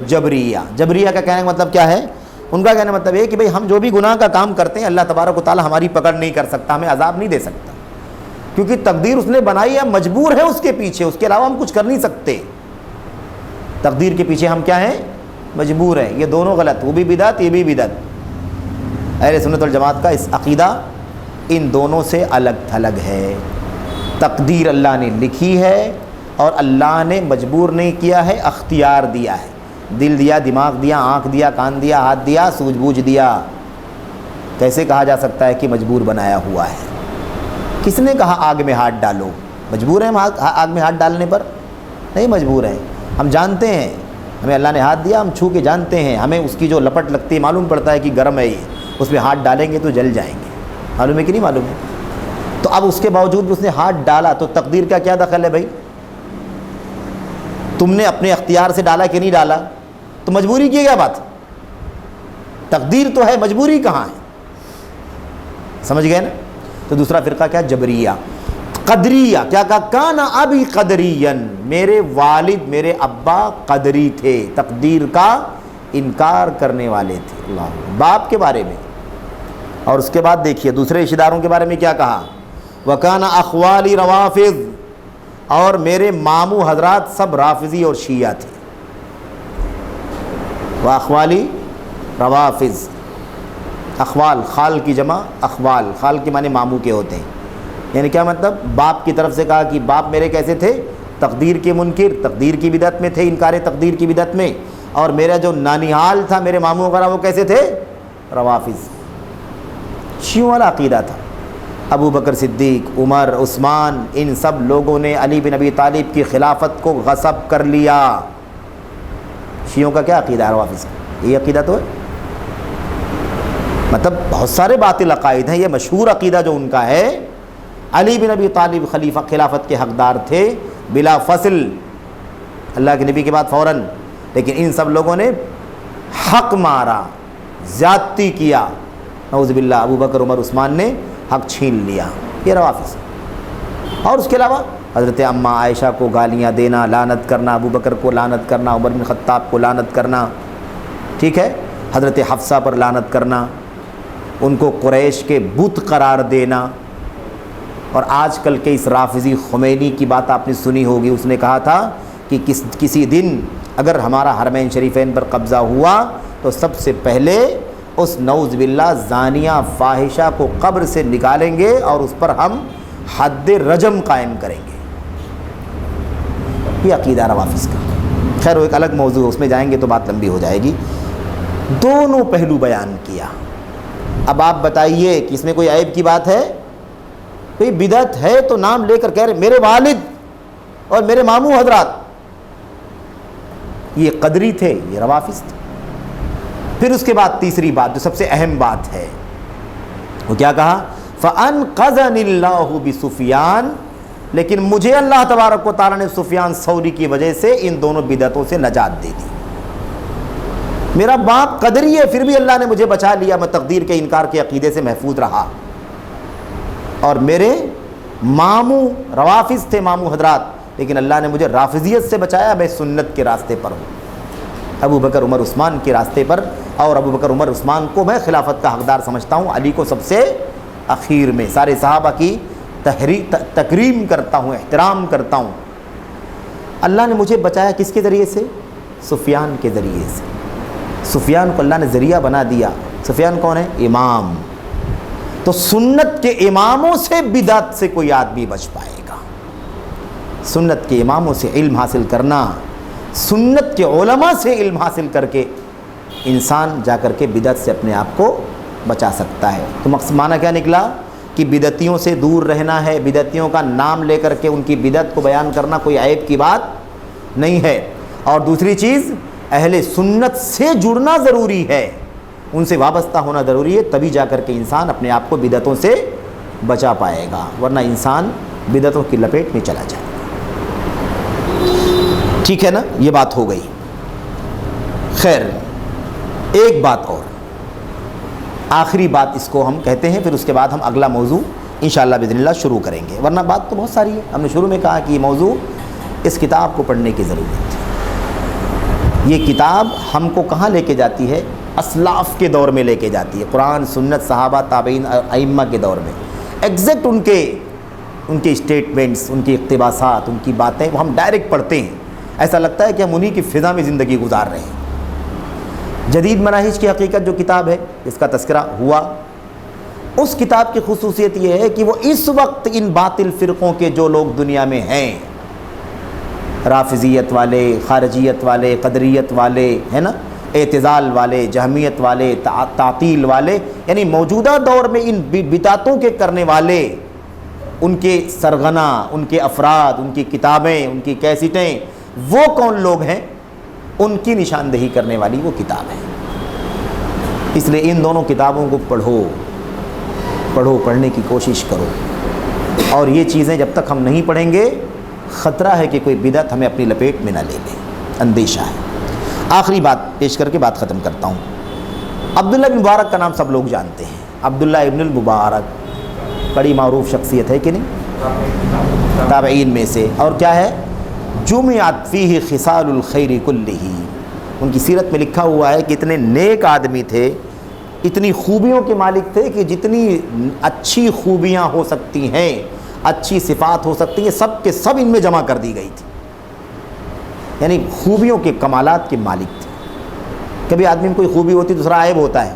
جبریہ. جبریہ کا کہنے کا مطلب کیا ہے, ان کا کہنے کا مطلب یہ کہ بھئی ہم جو بھی گناہ کا کام کرتے ہیں اللہ تبارک و تعالیٰ ہماری پکڑ نہیں کر سکتا, ہمیں عذاب نہیں دے سکتا, کیونکہ تقدیر اس نے بنائی ہے, مجبور ہے اس کے پیچھے, اس کے علاوہ ہم کچھ کر نہیں سکتے. تقدیر کے پیچھے ہم کیا ہیں, مجبور ہیں. یہ دونوں غلط, وہ بھی بدعت یہ بھی بدعت. اہل سنت والجماعت کا اس عقیدہ ان دونوں سے الگ تھلگ ہے. تقدیر اللہ نے لکھی ہے اور اللہ نے مجبور نہیں کیا ہے, اختیار دیا ہے. دل دیا, دماغ دیا, آنکھ دیا, کان دیا, ہاتھ دیا, سوجھ بوجھ دیا. کیسے کہا جا سکتا ہے کہ مجبور بنایا ہوا ہے؟ کس نے کہا آگ میں ہاتھ ڈالو؟ مجبور ہیں ہم آگ میں ہاتھ ڈالنے پر؟ نہیں مجبور ہیں. ہم جانتے ہیں, ہمیں اللہ نے ہاتھ دیا, ہم چھو کے جانتے ہیں, ہمیں اس کی جو لپٹ لگتی ہے معلوم پڑتا ہے کہ گرم ہے یہ, اس میں ہاتھ ڈالیں گے تو جل جائیں گے. معلوم ہے کہ نہیں معلوم ہے؟ تو اب اس کے باوجود بھی اس نے ہاتھ ڈالا, تو تقدیر کا کیا دخل ہے بھائی؟ تم نے اپنے اختیار سے ڈالا کہ نہیں ڈالا, تو مجبوری کی کیا بات؟ تقدیر تو ہے, مجبوری کہاں ہے؟ سمجھ گئے نا؟ تو دوسرا فرقہ کیا, جبریہ. قدریہ کیا کہا, کانا ابی قدرین, میرے والد میرے ابا قدری تھے, تقدیر کا انکار کرنے والے تھے. اللہ, باپ کے بارے میں. اور اس کے بعد دیکھیے دوسرے رشتہ داروں کے بارے میں کیا کہا, وکانا اخوالی روافض, اور میرے ماموں حضرات سب رافضی اور شیعہ تھے. واخوالی روافض, اخوال خال کی جمع اخوال, خال کے معنی ماموں کے ہوتے ہیں. یعنی کیا مطلب, باپ کی طرف سے کہا کہ باپ میرے کیسے تھے, تقدیر کے منکر, تقدیر کی بدعت میں تھے, انکار تقدیر کی بدعت میں. اور میرا جو نانیحال تھا میرے ماموں وغیرہ وہ کیسے تھے, روافض, شیعوں والا عقیدہ تھا. ابو بکر صدیق, عمر, عثمان, ان سب لوگوں نے علی بن ابی طالب کی خلافت کو غصب کر لیا. شیعوں کا کیا عقیدہ ہے, روافض کا یہ عقیدہ تو ہے. مطلب بہت سارے باطل عقائد ہیں, یہ مشہور عقیدہ جو ان کا ہے, علی بن ابی طالب خلافت کے حقدار تھے بلا فصل, اللہ کے نبی کے بعد فوراً. لیکن ان سب لوگوں نے حق مارا, زیادتی کیا, نعوذ باللہ, ابو بکر, عمر, عثمان نے حق چھین لیا. یہ روافض. اور اس کے علاوہ حضرت اماں عائشہ کو گالیاں دینا, لعنت کرنا, ابو بکر کو لعنت کرنا, عمر بن خطاب کو لعنت کرنا, ٹھیک ہے, حضرت حفصہ پر لعنت کرنا, ان کو قریش کے بت قرار دینا. اور آج کل کے اس رافضی خمینی کی بات آپ نے سنی ہوگی, اس نے کہا تھا کہ کسی دن اگر ہمارا حرمین شریفین پر قبضہ ہوا تو سب سے پہلے اس نعوذ باللہ زانیہ فاحشہ کو قبر سے نکالیں گے اور اس پر ہم حد رجم قائم کریں گے. یہ عقیدہ روافض کا. خیر وہ ایک الگ موضوع ہے, اس میں جائیں گے تو بات لمبی ہو جائے گی. دونوں پہلو بیان کیا. اب آپ بتائیے کہ اس میں کوئی عیب کی بات ہے؟ کوئی بدعت ہے تو نام لے کر کہہ رہے میرے والد اور میرے ماموں حضرات یہ قدری تھے، یہ روافض تھے۔ پھر اس کے بعد تیسری بات جو سب سے اہم بات ہے، وہ کیا کہا؟ فَأَنْقَذَنِ اللَّهُ بِسُفْيَانَ، لیکن مجھے اللہ تبارک و تعالیٰ نے سفیان ثوری کی وجہ سے ان دونوں بدعتوں سے نجات دے دی۔ میرا باپ قدری ہے، پھر بھی اللہ نے مجھے بچا لیا، میں تقدیر کے انکار کے عقیدے سے محفوظ رہا۔ اور میرے ماموں روافض تھے، ماموں حضرات، لیکن اللہ نے مجھے رافضیت سے بچایا، میں سنت کے راستے پر ہوں، ابو بکر عمر عثمان کے راستے پر۔ اور ابو بکر عمر عثمان کو میں خلافت کا حقدار سمجھتا ہوں، علی کو سب سے اخیر میں، سارے صحابہ کی تکریم کرتا ہوں، احترام کرتا ہوں۔ اللہ نے مجھے بچایا کس کے ذریعے سے؟ سفیان کے ذریعے سے۔ سفیان کو اللہ نے ذریعہ بنا دیا۔ سفیان کون ہے؟ امام۔ تو سنت کے اماموں سے بدعت سے کوئی آدمی بچ پائے گا۔ سنت کے اماموں سے علم حاصل کرنا، سنت کے علماء سے علم حاصل کر کے انسان جا کر کے بدعت سے اپنے آپ کو بچا سکتا ہے۔ تو معنی کیا نکلا کہ بدعتیوں سے دور رہنا ہے، بدعتیوں کا نام لے کر کے ان کی بدعت کو بیان کرنا کوئی عیب کی بات نہیں ہے۔ اور دوسری چیز، اہل سنت سے جڑنا ضروری ہے، ان سے وابستہ ہونا ضروری ہے، تبھی جا کر کے انسان اپنے آپ کو بدعتوں سے بچا پائے گا، ورنہ انسان بدعتوں کی لپیٹ میں چلا جائے گا۔ ٹھیک ہے نا، یہ بات ہو گئی۔ خیر، ایک بات اور، آخری بات اس کو ہم کہتے ہیں، پھر اس کے بعد ہم اگلا موضوع انشاءاللہ باذن اللہ شروع کریں گے، ورنہ بات تو بہت ساری ہے۔ ہم نے شروع میں کہا کہ یہ موضوع اس کتاب کو پڑھنے کی ضرورت ہے۔ یہ کتاب ہم کو کہاں لے کے جاتی ہے؟ اسلاف کے دور میں لے کے جاتی ہے، قرآن، سنت، صحابہ، تابعین، ائمہ کے دور میں۔ ایگزیکٹ ان کے اسٹیٹمنٹس، ان کی اقتباسات، ان کی باتیں وہ ہم ڈائریکٹ پڑھتے ہیں، ایسا لگتا ہے کہ ہم انہی کی فضا میں زندگی گزار رہے ہیں۔ جدید مناہج کی حقیقت جو کتاب ہے، جس کا تذکرہ ہوا، اس کتاب کی خصوصیت یہ ہے کہ وہ اس وقت ان باطل فرقوں کے جو لوگ دنیا میں ہیں، رافضیت والے، خارجیت والے، قدریت والے، ہے نا، اعتزال والے، جہمیت والے، تعطیل والے، یعنی موجودہ دور میں ان بدعتوں کے کرنے والے، ان کے سرغنہ، ان کے افراد، ان کی کتابیں، ان کی کیسٹیں، وہ کون لوگ ہیں، ان کی نشاندہی کرنے والی وہ کتاب ہے۔ اس لیے ان دونوں کتابوں کو پڑھنے کی کوشش کرو، اور یہ چیزیں جب تک ہم نہیں پڑھیں گے، خطرہ ہے کہ کوئی بدعت ہمیں اپنی لپیٹ میں نہ لے لے، اندیشہ ہے۔ آخری بات پیش کر کے بات ختم کرتا ہوں۔ عبداللہ بن مبارک کا نام سب لوگ جانتے ہیں، عبداللہ ابن المبارک، بڑی معروف شخصیت ہے کہ نہیں؟ تابعین میں سے، اور کیا ہے؟ جمعت فیہ خصال الخیر کلہ، ان کی سیرت میں لکھا ہوا ہے کہ اتنے نیک آدمی تھے، اتنی خوبیوں کے مالک تھے کہ جتنی اچھی خوبیاں ہو سکتی ہیں، اچھی صفات ہو سکتی ہیں، سب کے سب ان میں جمع کر دی گئی تھی، یعنی خوبیوں کے کمالات کے مالک تھے۔ کبھی آدمی میں کوئی خوبی ہوتی دوسرا عیب ہوتا ہے،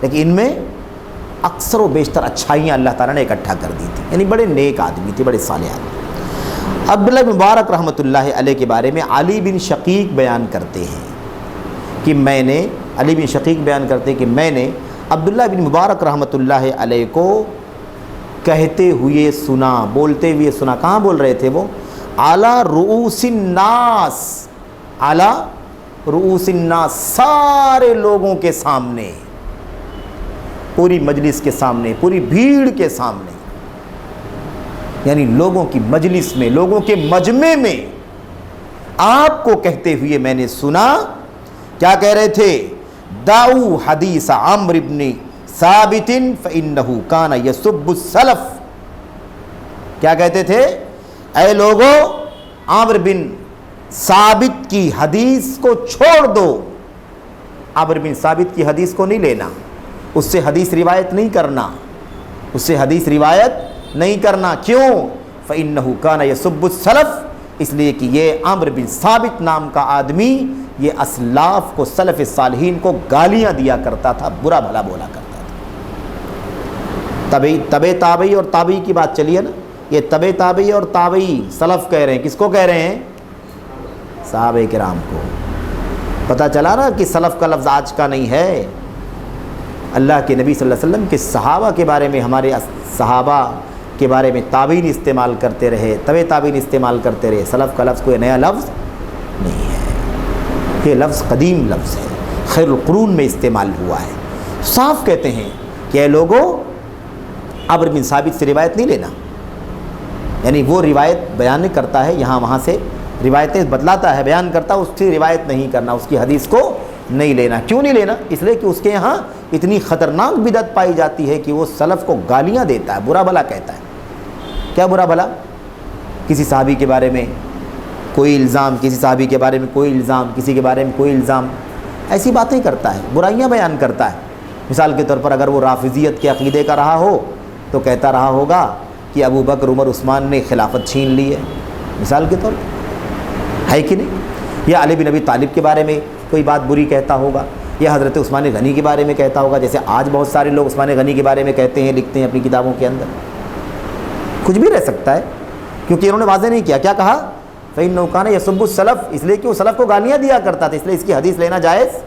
لیکن ان میں اکثر و بیشتر اچھائیاں اللہ تعالیٰ نے اکٹھا کر دی تھی، یعنی بڑے نیک آدمی تھے، بڑے صالح آدمی۔ عبداللہ بن مبارک رحمۃ اللہ علیہ کے بارے میں علی بن شقیق بیان کرتے ہیں کہ میں نے عبداللہ بن مبارک رحمۃ اللہ علیہ کو کہتے ہوئے سنا، بولتے ہوئے سنا۔ کہاں بول رہے تھے وہ؟ علی رؤوس الناس، علی رؤوس الناس، سارے لوگوں کے سامنے، پوری مجلس کے سامنے، پوری بھیڑ کے سامنے، یعنی لوگوں کی مجلس میں، لوگوں کے مجمع میں آپ کو کہتے ہوئے میں نے سنا۔ کیا کہہ رہے تھے؟ دعوا حدیث عمرو بن ثابت فإنه كان يسب السلف۔ کیا کہتے تھے؟ اے لوگو، عمرو بن ثابت کی حدیث کو چھوڑ دو، عمرو بن ثابت کی حدیث کو نہیں لینا، اس سے حدیث روایت نہیں کرنا، اس سے حدیث روایت نہیں کرنا۔ کیوں؟ فإنه كان يسب السلف، اس لیے کہ یہ عمرو بن ثابت نام کا آدمی یہ اسلاف کو، سلف صالحین کو گالیاں دیا کرتا تھا، برا بھلا بولا کرتا تھا۔ تبع تابعی اور تابعی کی بات چلی ہے نا، یہ تبع تابعی اور تابعی سلف کہہ رہے ہیں، کس کو کہہ رہے ہیں؟ صحابہ کرام کو۔ پتہ چلا نا کہ سلف کا لفظ آج کا نہیں ہے، اللہ کے نبی صلی اللہ علیہ وسلم کے صحابہ کے بارے میں، ہمارے صحابہ کے بارے میں تابعین استعمال کرتے رہے، تبع تابعین استعمال کرتے رہے، سلف کا لفظ کوئی نیا لفظ نہیں ہے۔ یہ لفظ قدیم لفظ ہے، خیر القرون میں استعمال ہوا ہے۔ صاف کہتے ہیں کہ اے لوگوں، عمرو بن ثابت سے روایت نہیں لینا، یعنی وہ روایت بیان کرتا ہے یہاں وہاں سے روایتیں بتلاتا ہے، بیان کرتا ہے، اس کی روایت نہیں کرنا، اس کی حدیث کو نہیں لینا۔ کیوں نہیں لینا؟ اس لیے کہ اس کے یہاں اتنی خطرناک بدعت پائی جاتی ہے کہ وہ سلف کو گالیاں دیتا ہے، برا بھلا کہتا ہے۔ کیا برا بھلا؟ کسی صحابی کے بارے میں کوئی الزام، کسی صحابی کے بارے میں کوئی الزام، کسی کے بارے میں کوئی الزام، ایسی باتیں کرتا ہے، برائیاں بیان کرتا ہے۔ مثال کے طور پر اگر وہ رافضیت کے عقیدے کا رہا ہو تو کہتا رہا ہوگا کہ ابو بکر عمر عثمان نے خلافت چھین لی ہے، مثال کے طور پر، ہے کہ نہیں؟ یا علی بن ابی طالب کے بارے میں کوئی بات بری کہتا ہوگا، یا حضرت عثمان غنی کے بارے میں کہتا ہوگا، جیسے آج بہت سارے لوگ عثمان غنی کے بارے میں کہتے ہیں، لکھتے ہیں اپنی کتابوں کے اندر۔ کچھ بھی رہ سکتا ہے، کیونکہ انہوں نے واضح نہیں کیا۔ کیا کہا؟ فَإِنَّهُ كَانَ يَسُبُّ السَّلَف، اس لیے کہ وہ سلف کو گالیاں دیا کرتا تھا، اس لیے اس کی حدیث لینا جائز۔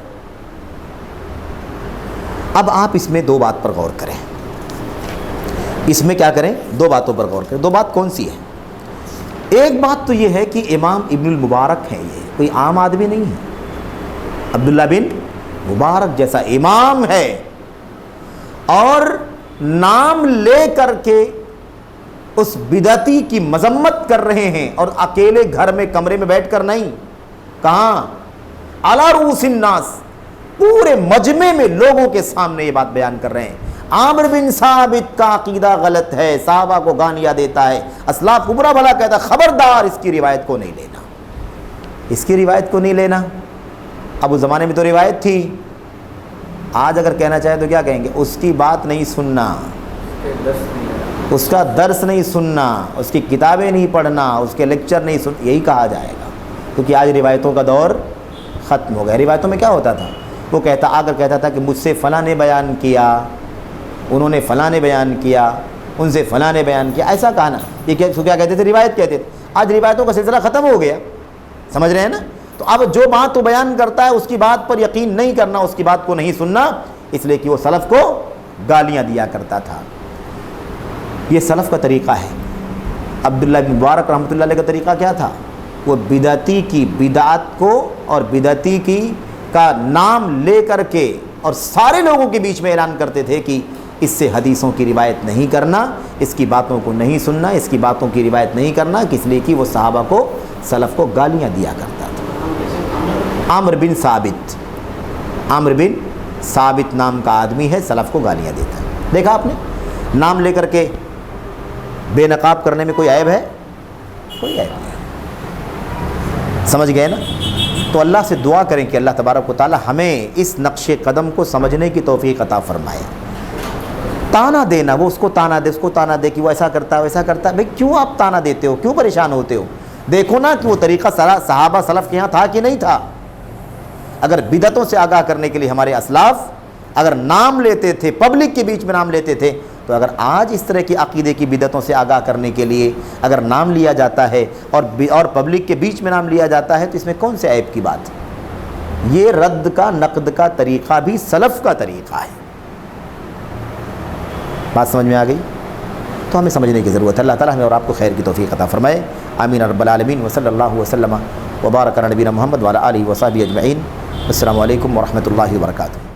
اب آپ اس میں دو بات پر غور کریں، اس میں کیا کریں؟ دو باتوں پر غور کریں۔ دو بات کون سی ہے؟ ایک بات تو یہ ہے کہ امام ابن المبارک ہیں، یہ کوئی عام آدمی نہیں ہے، عبداللہ بن مبارک جیسا امام ہے، اور نام لے کر کے اس بدعتی کی مذمت کر رہے ہیں، اور اکیلے گھر میں کمرے میں بیٹھ کر نہیں، کہاں؟ علی رؤوس الناس، پورے مجمع میں لوگوں کے سامنے یہ بات بیان کر رہے ہیں۔ عامر بن ثابت کا عقیدہ غلط ہے، صحابہ کو گالیاں دیتا ہے، اسلاف کو برا بھلا کہتا ہے، خبردار اس کی روایت کو نہیں لینا، اس کی روایت کو نہیں لینا۔ اب اس زمانے میں تو روایت تھی، آج اگر کہنا چاہے تو کیا کہیں گے؟ اس کی بات نہیں سننا، اس کا درس نہیں سننا، اس کی کتابیں نہیں پڑھنا، اس کے لیکچر نہیں سن، یہی کہا جائے گا، کیونکہ آج روایتوں کا دور ختم ہو گیا۔ روایتوں میں کیا ہوتا تھا؟ وہ کہتا تھا کہ مجھ سے فلاں نے بیان کیا، انہوں نے فلاں نے بیان کیا، ان سے فلاں نے بیان کیا، ایسا کہا نا۔ یہ کیا کہتے تھے؟ روایت کہتے تھے۔ آج روایتوں کا سلسلہ ختم ہو گیا، سمجھ رہے ہیں نا؟ تو اب جو بات وہ بیان کرتا ہے اس کی بات پر یقین نہیں کرنا، اس کی بات کو نہیں سننا، اس لیے کہ وہ سلف کو گالیاں دیا کرتا تھا۔ یہ سلف کا طریقہ ہے۔ عبداللہ بن مبارک رحمۃ اللہ علیہ کا طریقہ کیا تھا؟ وہ بدعتی کی بدعت کو اور بدعتی کی کا نام لے کر کے اور سارے لوگوں کے بیچ میں اعلان کرتے تھے کہ اس سے حدیثوں کی روایت نہیں کرنا، اس کی باتوں کو نہیں سننا، اس کی باتوں کی روایت نہیں کرنا، کس لیے کہ وہ صحابہ کو، سلف کو گالیاں دیا کرتا تھا۔ عامر بن ثابت نام کا آدمی ہے، سلف کو گالیاں دیتا ہے۔ دیکھا آپ نے؟ نام لے کر کے بے نقاب کرنے میں کوئی عیب ہے؟ کوئی عیب نہیں ہے، سمجھ گئے نا؟ تو اللہ سے دعا کریں کہ اللہ تبارک و تعالی ہمیں اس نقش قدم کو سمجھنے کی توفیق عطا فرمائے۔ تانا دینا، وہ اس کو تانا دے کہ وہ ایسا کرتا ہے ویسا کرتا ہے، بھئی کیوں آپ تانا دیتے ہو؟ کیوں پریشان ہوتے ہو؟ دیکھو نا کہ وہ طریقہ صحابہ سلف کے یہاں تھا کہ نہیں تھا۔ اگر بدعتوں سے آگاہ کرنے کے لیے ہمارے اسلاف اگر نام لیتے تھے، پبلک کے بیچ میں نام لیتے تھے، تو اگر آج اس طرح کی عقیدے کی بدعتوں سے آگاہ کرنے کے لیے اگر نام لیا جاتا ہے اور پبلک کے بیچ میں نام لیا جاتا ہے تو اس میں کون سے عیب کی بات ہے؟ یہ رد کا، نقد کا طریقہ بھی سلف کا طریقہ ہے۔ بات سمجھ میں آ گئی؟ تو ہمیں سمجھنے کی ضرورت ہے۔ اللہ تعالیٰ ہمیں اور آپ کو خیر کی توفیق عطا فرمائے، آمین رب العالمین، وصلی اللہ وسلم وبارک علی نبینا محمد وعلی آلہ وصحبہ اجمعین۔ السلام علیکم ورحمۃ اللہ وبرکاتہ۔